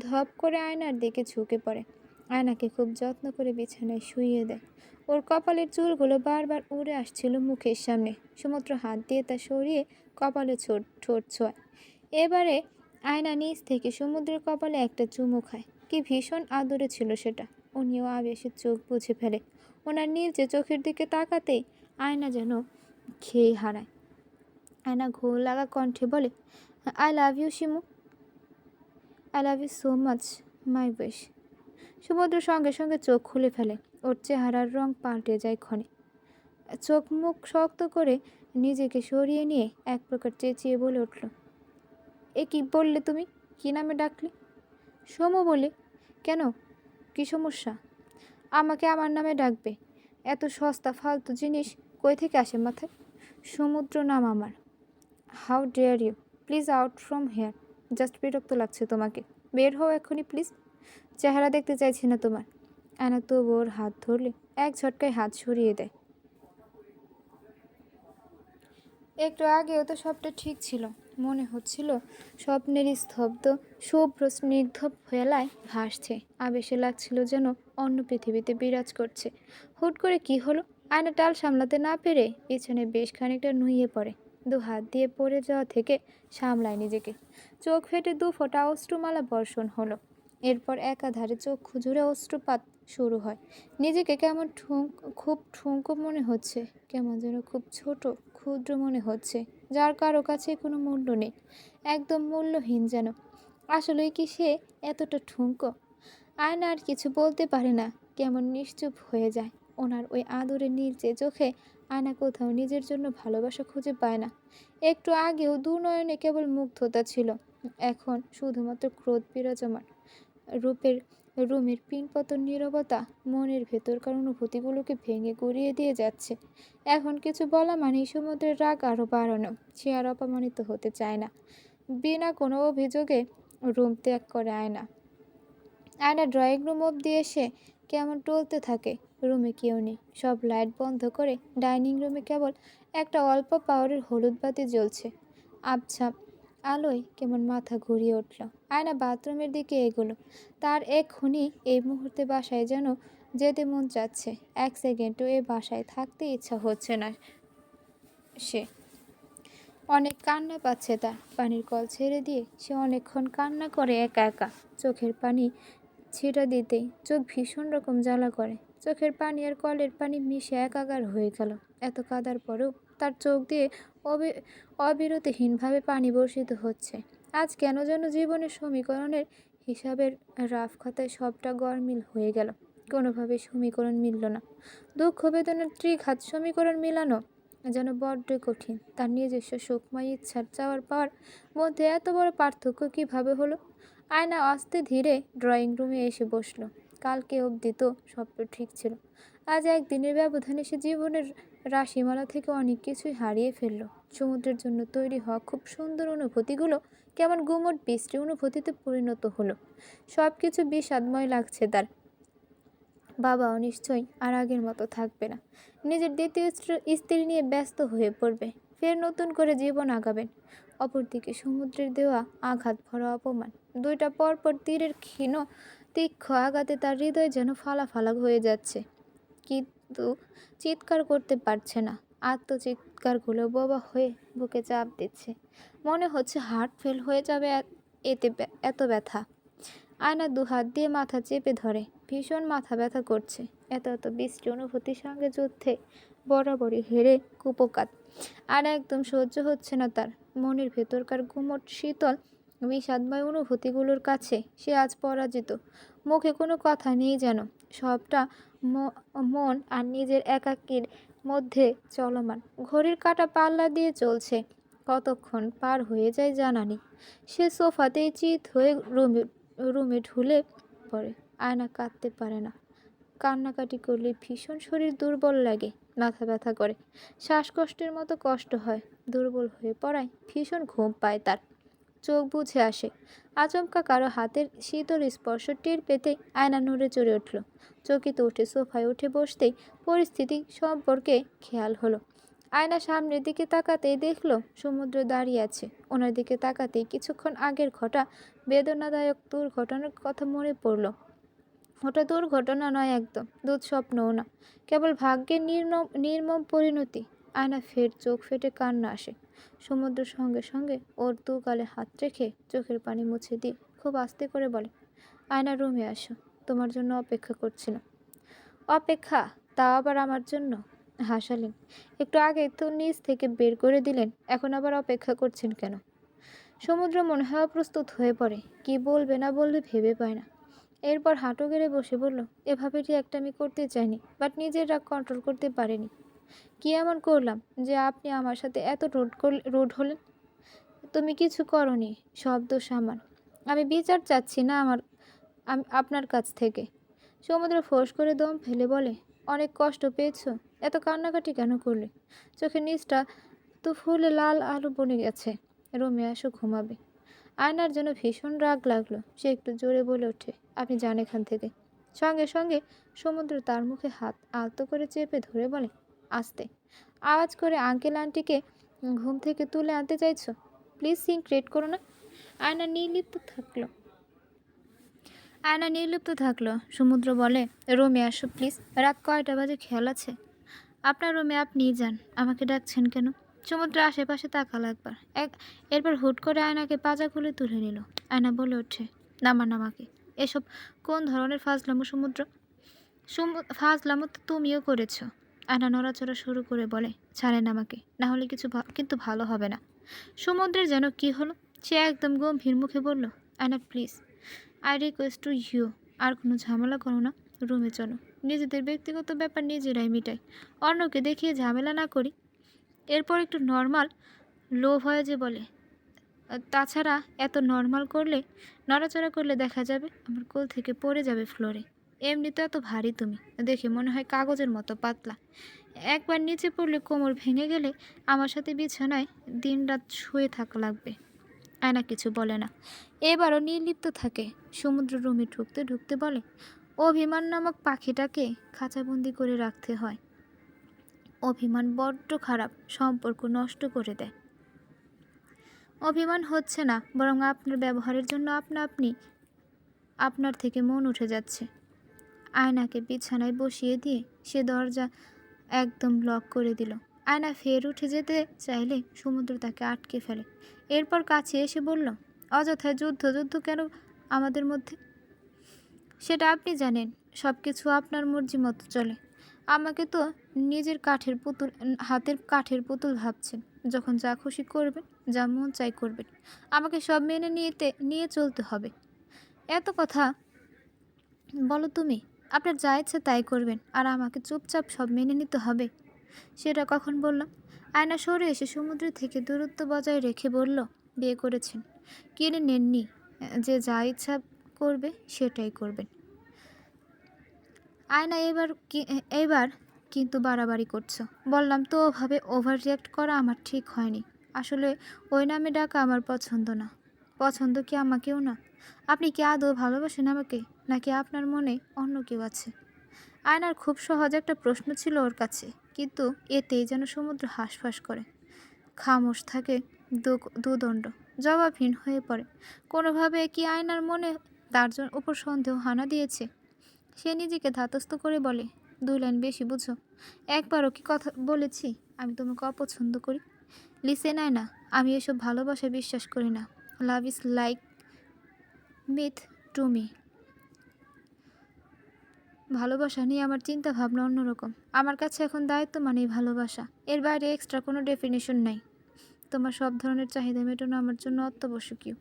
ধপ করে আয়নার দিকে ঝুঁকে পড়ে। আয়নাকে খুব যত্ন করে বিছানায় শুইয়ে দেয়। ওর কপালের চুলগুলো বারবার উড়ে আসছিল মুখের সামনে। সমুদ্র হাত দিয়ে তা সরিয়ে কপালে ঠোঁট ছোঁয়। এবারে আয়না নিচ থেকে সমুদ্রের কপালে একটা চুমু খায়। কি ভীষণ আদরে ছিল সেটা। উনিও আবেশে চোখ বুজে ফেলে। ওনার নীলচে চোখের দিকে তাকাতেই আয়না যেন খেয়ে হারায়। আয়না ঘোর লাগা কণ্ঠে বলে, I love you Shimu, I love you so much my wish. সমুদ্র সঙ্গে সঙ্গে চোখ খুলে ফেলে। ওর চেহারার রং পাল্টে যায় ক্ষণে। চোখ মুখ শক্ত করে নিজেকে সরিয়ে নিয়ে এক প্রকার চেঁচিয়ে বলে উঠল, এ কি বললে তুমি? কি নামে ডাকলে? সমু বলে। কেন, কি সমস্যা? আমাকে আমার নামে ডাকবে? এত সস্তা ফালতু জিনিস কই থেকে আসে মাথায়? সমুদ্র নাম আমার। How dare you! Please out from here. Just বিরক্ত লাগছে তোমাকে। বের হও এক্ষুনি প্লিজ। চেহারা দেখতে চাইছি না তোমার। আয়না তবু ওর হাত ধরলে এক ঝটকায় হাত সরিয়ে দেয়। একটু আগেও তো সবটা ঠিক ছিল। মনে হচ্ছিল স্বপ্নের স্তব্ধ শুভ্র স্নিগ্ধ ফেলায় ভাসছে। আবেশে লাগছিল যেন অন্য পৃথিবীতে বিরাজ করছে। হুট করে কি হলো? আয়না টাল সামলাতে না পেরে পিছনে বেশ খানিকটা নুইয়ে পড়ে। দু হাত দিয়ে পড়ে যাওয়া থেকে সামলায় নিজেকে। চোখ ফেটে দু ফোঁটা অশ্রুমালা বর্ষণ হলো। এরপর একাধারে চক্ষু জুড়ে অশ্রুপাত শুরু হয়। নিজেকে কেমন খুব ঠুনকো মনে হচ্ছে। কেমন যেন খুব ছোট ক্ষুদ্র মনে হচ্ছে, যার কারো কাছে কোনো মূল্য নেই। একদম মূল্যহীন যেন। আসলেই কি সে এতটা ঠুনকো? আয়না আর কিছু বলতে পারে না। কেমন নিশ্চুপ হয়ে যায়। ওনার ওই আদরে নীলচে চোখে আয়না কোথাও নিজের জন্য ভালোবাসা খুঁজে পায় না। একটু আগেও দু নয়নে কেবল মুগ্ধতা ছিল, এখন শুধুমাত্র ক্রোধ বিরাজমান। রূপের রুমের পিনপতন নীরবতা মনের ভেতরকার অনুভূতিগুলোকে ভেঙে গুঁড়িয়ে দিয়ে যাচ্ছে। এখন কিছু বলা মানেই সমুদ্রের রাগ আরও বাড়ানো। সে আর অপমানিত হতে চায় না। বিনা কোনো অভিযোগে রুম ত্যাগ করে আয়না। আয়না ড্রয়িং রুম অবধি এসে কেমন টলতে থাকে। রুমে কেউ নেই। সব লাইট বন্ধ করে ডাইনিং রুমে কেবল একটা অল্প পাওয়ারের হলুদ বাতি জ্বলছে। আবছা আলোয় কেমন মাথা ঘুরিয়ে উঠল। আয়না বাথরুমের দিকে এগোলো। তার এক্ষুনি এই মুহূর্তে বাসায় যেন যেতে মন চাচ্ছে। এক সেকেন্ডও এ বাসায় থাকতে ইচ্ছা হচ্ছে না। সে অনেক কান্না পাচ্ছে তার। পানির কল ছেড়ে দিয়ে সে অনেকক্ষণ কান্না করে একা একা। চোখের পানি ছিটা দিতেই চোখ ভীষণ রকম জ্বালা করে। চোখের পানি আর কলের পানি মিশে একাকার হয়ে গেল। এত কাদার পরেও তার চোখ দিয়ে অবিরতিহীনভাবে পানি বর্ষিত হচ্ছে। আজ কেন যেন জীবনের সমীকরণের হিসাবের রাফ খাতায় সবটা গড়মিল হয়ে গেল। কোনোভাবে সমীকরণ মিলল না। দুঃখ বেদনার ত্রিঘাত সমীকরণ মিলানো যেন বড্ড কঠিন। তার নিজস্ব সুখময় ইচ্ছার চাওয়ার পাওয়ার মধ্যে এত বড় পার্থক্য কিভাবে হলো? আয়না আস্তে ধীরে ড্রয়িং রুমে এসে বসলো। কালকে অবধি তো সব ঠিক ছিল। আজ একদিনের ব্যবধানে সে জীবনের রাশিমালা থেকে অনেক কিছুই হারিয়ে ফেলল। সমুদ্রের জন্য তৈরি হওয়া খুব সুন্দর অনুভূতিগুলো কেমন গুমট বিশ্রী অনুভূতিতে পরিণত হলো। সব কিছু বিষাদময় লাগছে তার। বাবাও নিশ্চয়ই আর আগের মতো থাকবে না। নিজের দ্বিতীয় স্ত্রী নিয়ে ব্যস্ত হয়ে পড়বে। ফের নতুন করে জীবন আগাবেন। অপরদিকে সমুদ্রের দেওয়া আঘাত ভরা অপমান, দুইটা পরপর তীরের ক্ষীণ তীক্ষ্ণ আঘাতে তার হৃদয় যেন ফালা হয়ে যাচ্ছে। কিন্তু চিৎকার করতে পারছে না। আত্মচিৎকারগুলো বোবা হয়ে বুকে চাপ দিচ্ছে। মনে হচ্ছে হার্ট ফেল হয়ে যাবে এত ব্যথা। আয়না দুহাত দিয়ে মাথা চেপে ধরে। ভীষণ মাথা ব্যথা করছে। এত বিশ্রী অনুভূতির সঙ্গে যুদ্ধে বরাবরই হেরে কুপোকাত। আর একদম সহ্য হচ্ছে না তার। মনের ভেতরকার গুমট শীতল বিষাদময় অনুভূতিগুলোর কাছে সে আজ পরাজিত। মুখে কোনো কথা নেই যেন। সবটা মন আর নিজের একাকীর মধ্যে চলমান। ঘড়ির কাঁটা পাল্লা দিয়ে চলছে। কতক্ষণ পার হয়ে যায় জানা নেই। সে সোফাতেই চিত হয়ে রুমে ঢুলে পড়ে। আয়না কাঁদতে পারে না। কান্নাকাটি করলে ভীষণ শরীর দুর্বল লাগে, মাথা ব্যথা করে, শ্বাসকষ্টের মতো কষ্ট হয়। দুর্বল হয়ে পড়ায় ভীষণ ঘুম পায় তার। চোখ বুজে আসে। আচমকা কারো হাতের শীতল স্পর্শ টের পেতেই আয়না নড়ে চড়ে উঠল। চকিতে উঠে সোফায় উঠে বসতেই পরিস্থিতি সম্পর্কে খেয়াল হলো। আয়না সামনের দিকে তাকাতেই দেখলো সমুদ্র দাঁড়িয়ে আছে। ওনার দিকে তাকাতেই কিছুক্ষণ আগের ঘটা বেদনাদায়ক দুর্ঘটনার কথা মনে পড়ল। ওটা দুর্ঘটনা নয়, একদম দুঃস্বপ্নও না, কেবল ভাগ্যের নির্মম পরিণতি। আয়না ফের চোখ ফেটে কান্না আসে। সমুদ্র সঙ্গে সঙ্গে ওর দু গালে হাত রেখে চোখের পানি মুছে দিয়ে খুব আস্তে করে বলে, আয়না রুমে আসো, তোমার জন্য অপেক্ষা করছিলাম। অপেক্ষা? তাও আবার আমার জন্য? হাসালেন। একটু আগে তো নিজ থেকে বের করে দিলেন, এখন আবার অপেক্ষা করছেন কেন? সমুদ্র মনে হয় প্রস্তুত হয়ে পড়ে। কি বলবে না বলবে ভেবে পায় না। এরপর হাঁটু গেড়ে বসে বলল, এভাবে একটা আমি করতে চাইনি, বাট নিজের রাগ কন্ট্রোল করতে পারিনি। কি এমন করলাম যে আপনি আমার সাথে এত রুড হলেন? তুমি কিছু করনি, সব দোষ আমার। আমি বিচার চাচ্ছি না আপনার কাছ থেকে। সমুদ্র ফোঁস করে দম ফেলে বলে, অনেক কষ্ট পেয়েছো? এত কান্নাকাটি কেন করলে? চোখের নিচটা তো ফুলে লাল আলু বনে গেছে। রুমে আসো, ঘুমাবে। আয়নার যেন ভীষণ রাগ লাগলো। সে একটু জোরে বলে ওঠে, আপনি যান এখান থেকে। সঙ্গে সঙ্গে সমুদ্র তার মুখে হাত আলতো করে চেপে ধরে বলে, আস্তে আওয়াজ করে আঙ্কেল আন্টিকে ঘুম থেকে তুলে আনতে চাইছো? প্লিজ সিন ক্রিয়েট করো না। আয়না নির্লিপ্ত থাকলো। সমুদ্র বলে, রুমে আসো প্লিজ। রাত কয়টা বাজে খেয়াল আছে? আপনার রুমে আপনিই যান, আমাকে ডাকছেন কেন? সমুদ্র আশেপাশে তাকালো একবার, এরপর হুট করে আয়নাকে পাজা খুলে তুলে নিল। আয়না বলে ওঠে, নামান আমাকে। এসব কোন ধরনের ফাজলামো সমুদ্র? ফাজলামো তো তুমিও করেছ। আয়না নড়াচড়া শুরু করে বলে, ছাড়েন আমাকে, না হলে কিন্তু ভালো হবে না। সমুদ্রের যেন কি হলো, সে একদম গম্ভীর মুখে বলল, Ayna please, I request to you, আর কোনো ঝামেলা করো না, রুমে চলো। নিজেদের ব্যক্তিগত ব্যাপার নিজেরাই মিটাই, অন্যকে দেখিয়ে ঝামেলা না করি। এরপর একটু নর্মাল লো ভয়েজে বলে, তাছাড়া এত নড়াচড়া করলে দেখা যাবে আমার কোল থেকে পড়ে যাবে ফ্লোরে। এমনি তো এত ভারী তুমি, দেখে মনে হয় কাগজের মতো পাতলা। একবার নিচে পড়লে কোমর ভেঙে গেলে আমার সাথে বিছানায় দিনরাত শুয়ে থাকা লাগবে। আয়না কিছু বলে না, এবারও নির্লিপ্ত থাকে। সমুদ্র রুমে ঢুকতে ঢুকতে বলে, অভিমান নামক পাখিটাকে খাঁচাবন্দি করে রাখতে হয়। অভিমান বড্ড খারাপ, সম্পর্ক নষ্ট করে দেয়। অভিমান হচ্ছে না, বরং আপনার ব্যবহারের জন্য আপনার থেকে মন উঠে যাচ্ছে। আয়নাকে বিছানায় বসিয়ে দিয়ে সে দরজা একদম লক করে দিল। আয়না ফের উঠে যেতে চাইলে সমুদ্র তাকে আটকে ফেলে। এরপর কাছে এসে বলল, অযথায় যুদ্ধ কেন আমাদের মধ্যে? সেটা আপনি জানেন, সব কিছু আপনার মর্জি মতো চলে। আমাকে তো নিজের হাতের কাঠের পুতুল ভাবছেন। যখন যা খুশি করবেন, যা মন চাই করবেন, আমাকে সব মেনে নিয়ে চলতে হবে। এত কথা বলো তুমি? আপনার যা ইচ্ছে তাই করবেন, আর আমাকে চুপচাপ সব মেনে নিতে হবে? সেটা কখন বললাম? আয়না সরে এসে সমুদ্র থেকে দূরত্ব বজায় রেখে বলল, বিয়ে করেছেন, কিনে নেননি যে যা ইচ্ছা করবে সেটাই করবেন। আয়না এবার কিন্তু বাড়াবাড়ি করছো। বললাম তো ওভাবে ওভার রিঅ্যাক্ট করা আমার ঠিক হয়নি। আসলে ওই নামে ডাকা আমার পছন্দ না। পছন্দ কি আমাকেও না? আপনি কি আদৌ ভালোবাসেন আমাকে? নাকি আপনার মনে অন্য কেউ আছে? আয়নার খুব সহজ একটা প্রশ্ন ছিল ওর কাছে, কিন্তু এতেই যেন সমুদ্র হাঁসফাঁস করে। খামোশ থাকে দুদণ্ড, জবাবহীন হয়ে পড়ে। কোনোভাবে কি আয়নার মনে তার উপর সন্দেহ হানা দিয়েছে? সে নিজেকে ধাতস্থ করে বলে, 2 লাইন বেশি বুঝো। একবারও কি কথা বলেছি আমি তোমাকে অপছন্দ করি? লিসেন না, আমি এসব ভালোবাসায় বিশ্বাস করি না। Love is like myth to me. ভালোবাসা নিয়ে আমার চিন্তা ভাবনা অন্যরকম। আমার কাছে এখন দায়িত্ব মানেই ভালোবাসা। এর বাইরে এক্সট্রা কোনো ডেফিনেশন নাই। তোমার সব ধরনের চাহিদা মেটানো আমার জন্য অত্যাবশ্যকীয়।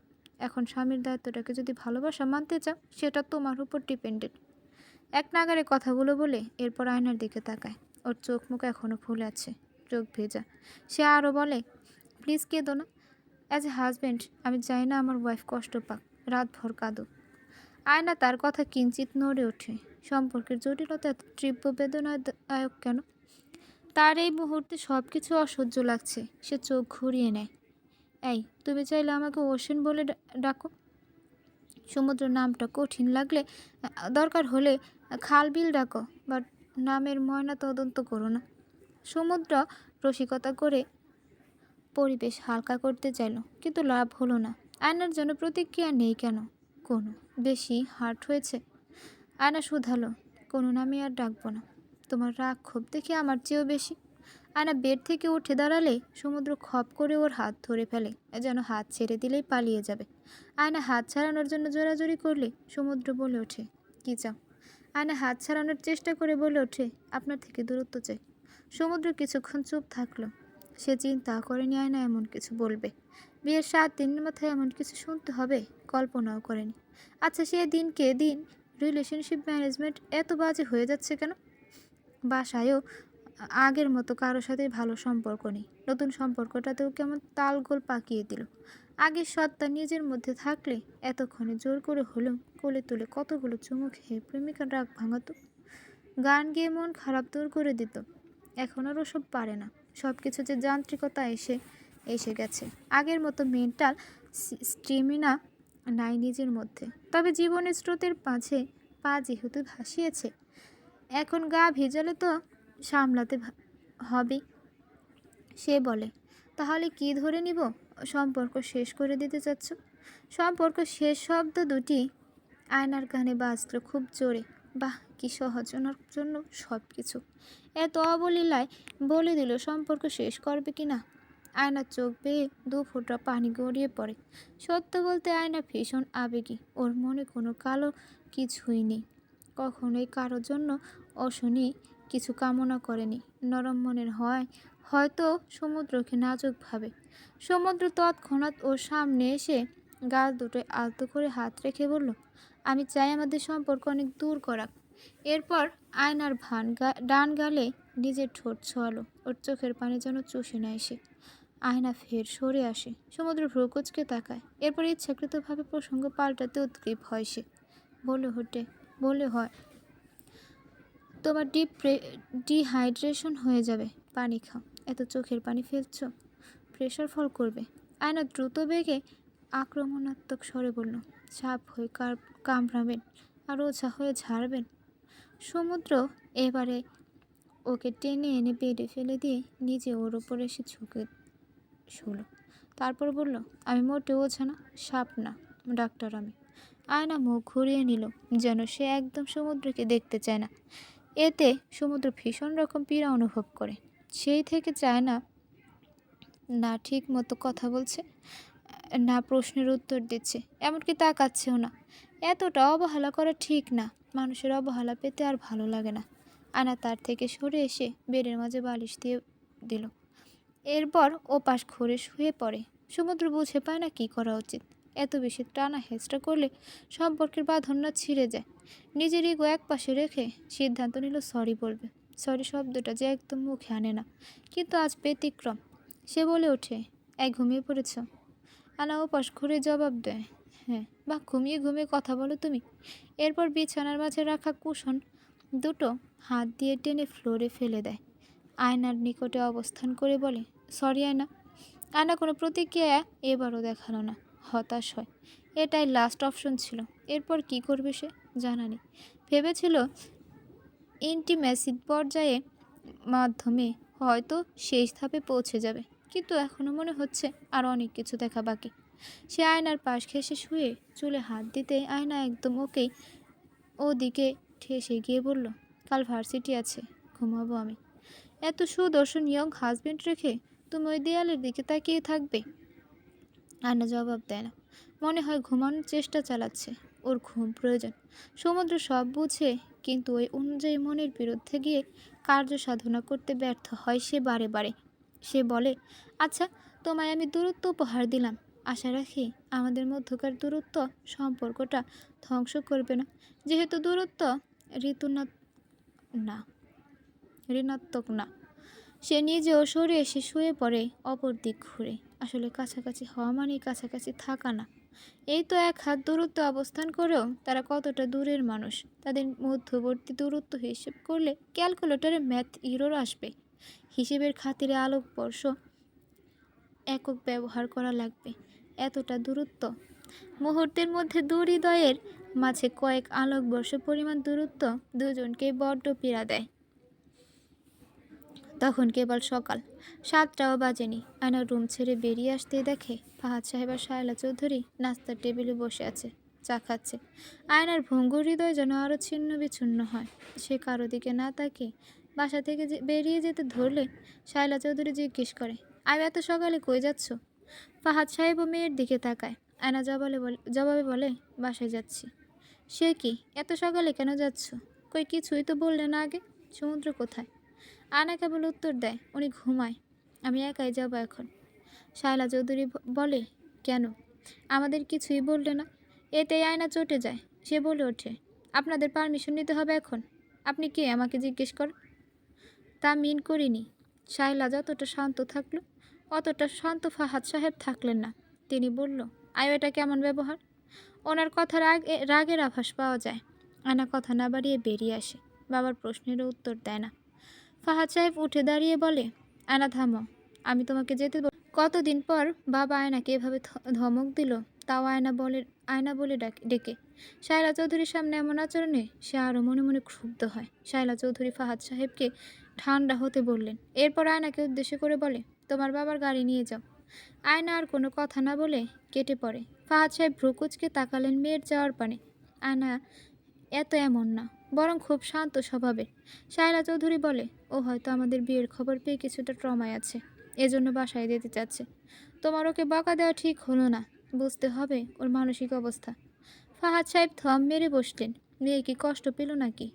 এখন স্বামীর দায়িত্বটাকে যদি ভালোবাসা মানতে চাও, সেটা তোমার উপর ডিপেন্ডেন্ট। এক নাগাড়ে কথাগুলো বলে এরপর আয়নার দিকে তাকায়। ওর চোখ মুখ এখনও ফুলে আছে, চোখ ভেজা। সে আরও বলে, প্লিজ কেঁদো না। অ্যাজ এ হাজব্যান্ড আমি চাই না আমার ওয়াইফ কষ্ট পাক, রাতভর কাঁদুক। আয়না তার কথা কিঞ্চিত নড়ে ওঠে। সম্পর্কের জটিলতা এত তীব্র বেদনাদায়ক কেন? তার এই মুহূর্তে সব কিছু অসহ্য লাগছে। সে চোখ ঘুরিয়ে নেয়। এই, তুমি চাইলে আমাকে ওশেন বলে ডাকো। সমুদ্র নামটা কঠিন লাগলে, দরকার হলে খাল বিল ডাকো, বাট নামের ময়না তদন্ত করো না। সমুদ্র রসিকতা করে পরিবেশ হালকা করতে চাইল, কিন্তু লাভ হলো না। আয়নার জন্য প্রতিক্রিয়া নেই কেন? কোনো বেশি হার্ট হয়েছে? আয়না শুধালো, কোনো নামই আর ডাকবো না। তোমার রাগ ক্ষোভ দেখে আমার চেয়েও বেশি। আয়না বেড থেকে উঠে দাঁড়ালে সমুদ্র খপ করে ওর হাত ধরে ফেলে, যেন হাত ছেড়ে দিলেই পালিয়ে যাবে। আয়না হাত ছাড়ানোর জন্য জোরাজোরি করলে সমুদ্র বলে ওঠে, কী চাও? আয়না হাত ছাড়ানোর চেষ্টা করে বলে ওঠে, আপনার থেকে দূরত্ব চাই। সমুদ্র কিছুক্ষণ চুপ থাকলো। সে চিন্তা করেনি আয়না এমন কিছু বলবে। বিয়ের 7 দিনের মাথায় এমন কিছু শুনতে হবে কল্পনাও করেনি। আচ্ছা, সে দিনকে দিন রিলেশনশিপ ম্যানেজমেন্ট এত বাজে হয়ে যাচ্ছে কেন? বাসায়ও আগের মতো কারো সাথে ভালো সম্পর্ক নেই। নতুন সম্পর্কটাতেও কেমন তালগোল পাকিয়ে দিল। আগের সত্তা নিজের মধ্যে থাকলে এতক্ষণে জোর করে হলেও কোলে তুলে কতগুলো চুমু খেয়ে প্রেমিকার রাগ ভাঙাতো, গান গেয়ে মন খারাপ দূর করে দিত। এখন আর ওসব পারে না। সব কিছু যে যান্ত্রিকতা এসে গেছে। আগের মতো মেন্টাল স্টেমিনা নাই নিজের মধ্যে। তবে জীবনের স্রোতের মাঝে পা যেহেতু ভাসিয়েছে, এখন গা ভেজালে তো সামলাতে হবে। সে বলে, তাহলে কি ধরে নিব? সম্পর্ক শেষ করে দিতে চাচ্ছ? সম্পর্ক শেষ শব্দ দুটি আয়নার কানে বাজল খুব জোরে। বাহ, কি সহজ! ওনার জন্য সব কিছু এত অবলীলায় বলে দিল সম্পর্ক শেষ করবে কি না। আয়নার চোখ বেয়ে 2 ফোঁটা পানি গড়িয়ে পড়ে। সত্য বলতে আয়না ভীষণ আবেগী। ওর মনে কোনো কালো কিছুই নেই। কখনোই কারোর জন্য অশনি কিছু কামনা করেনি। নরম মনের হয়তো সমুদ্রকে নাজুক ভাবে। সমুদ্র তৎক্ষণাৎ ওর সামনে এসে গাল দুটোয় আলতো করে হাত রেখে বলল, আমি চাই আমাদের সম্পর্ক অনেক দূর করাক। এরপর আয়নার ডান গালে নিজের ঠোঁট ছোঁয়ালো। ওর চোখের পানি যেন চুষে নেয় সে। আয়না ফের সরে আসে। সমুদ্র ভ্রুকুচকে তাকায়। এরপর ইচ্ছাকৃতভাবে প্রসঙ্গ পাল্টাতে উদ্গ্রীব হয় সে। বলে হয়, তোমার ডিহাইড্রেশন হয়ে যাবে, পানি খাও। এত চোখের পানি ফেলছ, প্রেশার ফল করবে। আয়না দ্রুত বেগে আক্রমণাত্মক স্বরে বলল, সাপ হয়ে কামড়াবেন আর ওঝা হয়ে ঝাড়বেন? সমুদ্র এবারে ওকে টেনে এনে বেডে ফেলে দিয়ে নিজে ওর ওপর এসে ঝুঁকে শুলো। তারপর বলল, আমি মোটেও ওঝা না, সাপ না, ডাক্তার আমি। আয়না মুখ ঘুরিয়ে নিল, যেন সে একদম সমুদ্রকে দেখতে চায় না। এতে সমুদ্র ভীষণ রকম পীড়া অনুভব করে। সেই থেকে চায় না, না ঠিক মতো কথা বলছে, না প্রশ্নের উত্তর দিচ্ছে, এমনকি তাকাচ্ছেও না। এতটা অবহেলা করা ঠিক না। মানুষের অবহেলা পেতে আর ভালো লাগে না। আয়না তার থেকে সরে এসে বেডের মাঝে বালিশ দিয়ে দিল। এরপর ওপাশ ঘুরে শুয়ে পড়ে। সমুদ্র বুঝে পায় না কী করা উচিত। এত বেশি টানা হেঁচড়া করলে সম্পর্কের বাঁধন না ছিঁড়ে যায়। নিজের ইগো এক পাশে রেখে সিদ্ধান্ত নিল সরি বলবে। সরি শব্দটা যে একদম মুখে আনে না, কিন্তু আজ ব্যতিক্রম। সে বলে ওঠে, এই ঘুমিয়ে পড়েছ? আনা ওপাশ ঘুরে জবাব দেয়, হ্যাঁ। বা ঘুমিয়ে ঘুমিয়ে কথা বলো তুমি? এরপর বিছানার মাঝে রাখা কুশন দুটো হাত দিয়ে টেনে ফ্লোরে ফেলে দেয়। আয়নার নিকটে অবস্থান করে বলে, সরি আয়না। আয়না কোনো প্রতিক্রিয়া এবারও দেখালো না। হতাশ হয়। এটাই লাস্ট অপশন ছিল। এরপর কি করবে সে জানা নেই। ভেবেছিল ইন্টিমেসির পর্যায়ে মাধ্যমে হয়তো শেষ ধাপে পৌঁছে যাবে, কিন্তু এখনও মনে হচ্ছে আর অনেক কিছু দেখা বাকি। সে আয়নার পাশ ঘেঁষে শুয়ে চুলে হাত দিতে আয়না একদম ওদিকে ঠেসে গিয়ে বলল, কাল ভার্সিটি আছে, ঘুমাবো আমি। এত সুদর্শন ইয়ং হাজবেন্ড রেখে তুমি ওই দেয়ালের দিকে তাকিয়ে থাকবে? আয়না জবাব দেয় না। মনে হয় ঘুমানোর চেষ্টা চালাচ্ছে। ওর ঘুম প্রয়োজন। সমুদ্র সব বুঝে, কিন্তু ওই অনুযায়ী মনের বিরুদ্ধে গিয়ে কার্য সাধনা করতে ব্যর্থ হয় সে বারে বারে। সে বলে, আচ্ছা, তোমায় আমি দূরত্ব উপহার দিলাম, আশা রাখি আমাদের মধ্যকার দূরত্ব সম্পর্কটা ধ্বংস করবে না। যেহেতু দূরত্ব না ঋণাত্মক না। সে নিজেও সরে এসে শুয়ে পড়ে অপর দিক ঘুরে। আসলে কাছাকাছি হওয়া মানেই কাছাকাছি থাকা না। এই তো এক হাত দূরত্বে অবস্থান করেও তারা কতটা দূরের মানুষ। তাদের মধ্যবর্তী দূরত্ব হিসেব করলে ক্যালকুলেটরে ম্যাথ ইরোর আসবে। হিসেবের খাতিরে আলোকবর্ষ একক ব্যবহার করা লাগবে। এতটা দূরত্ব, মুহূর্তের মধ্যে দু হৃদয়ের মাঝে কয়েক আলোকবর্ষ পরিমাণ দূরত্ব দুজনকে বড্ড পীড়া দেয়। তখন কেবল সকাল 7টাও বাজেনি। আয়না রুম ছেড়ে বেরিয়ে আসতেই দেখে ফাহাদ সাহেব আর শায়লা চৌধুরী নাস্তার টেবিলে বসে আছে, চা খাচ্ছে। আয়নার ভঙ্গুর হৃদয় যেন আরও ছিন্ন বিচ্ছিন্ন হয়। সে কারো দিকে না তাকিয়ে বাসা থেকে বেরিয়ে যেতে ধরলে শায়লা চৌধুরী জিজ্ঞেস করে, আর এত সকালে কই যাচ্ছ? ফাহাদ সাহেবও মেয়ের দিকে তাকায়। আয়না জবাবে বলে, বাসায় যাচ্ছি। সে কি, এত সকালে কেন যাচ্ছ? কই কিছুই তো বললে না আগে। সমুদ্র কোথায়? আয়না কেবল উত্তর দেয়, উনি ঘুমায়, আমি একাই যাব এখন। শায়লা চৌধুরী বলে, কেন? আমাদের কিছুই বললে না। এতেই আয়না চটে যায়। সে বলে ওঠে, আপনাদের পারমিশন নিতে হবে এখন। আপনি কে আমাকে জিজ্ঞেস করেন? তা মিন করিনি। শায়লা যতটা শান্ত থাকলো, অতটা শান্ত ফাহাদ সাহেব থাকলেন না। তিনি বলল, আয়ো, এটা কেমন ব্যবহার? ওনার কথার রাগের আভাস পাওয়া যায়। আয়না কথা না বাড়িয়ে বেরিয়ে আসে। বাবার প্রশ্নেরও উত্তর দেয় না। ফাহাদ সাহেব উঠে দাঁড়িয়ে বলে, আয়না থামো, আমি তোমাকে যেতে কতদিন পর বাবা আয়নাকে এভাবে ধমক দিল, তাও আয়না বলে ডেকে। শায়লা চৌধুরীর সামনে এমন আচরণে সে আরও মনে মনে ক্ষুব্ধ হয়। শায়লা চৌধুরী ফাহাদ সাহেবকে ঠান্ডা হতে বললেন। এরপর আয়নাকে উদ্দেশ্য করে বলে, তোমার বাবার গাড়ি নিয়ে যাও। আয়না আর কোনো কথা না বলে কেটে পড়ে। ফাহাদ সাহেব ভ্রুকুচকে তাকালেন মেয়ের যাওয়ার পানে। আয়না এমন না, বরং খুব শান্ত স্বভাবের। শায়লা চৌধুরী বলে, ও হয়তো আমাদের বিয়ের খবর পেয়ে কিছুটা ট্রমায় আছে, এজন্য বাসায় যেতে চাচ্ছে। তোমার ওকে বকা দেওয়া ঠিক হলো না। বুঝতে হবে ওর মানসিক অবস্থা। ফাহাদ সাহেব থম মেরে বসলেন। মেয়ে কি কষ্ট পেল নাকি?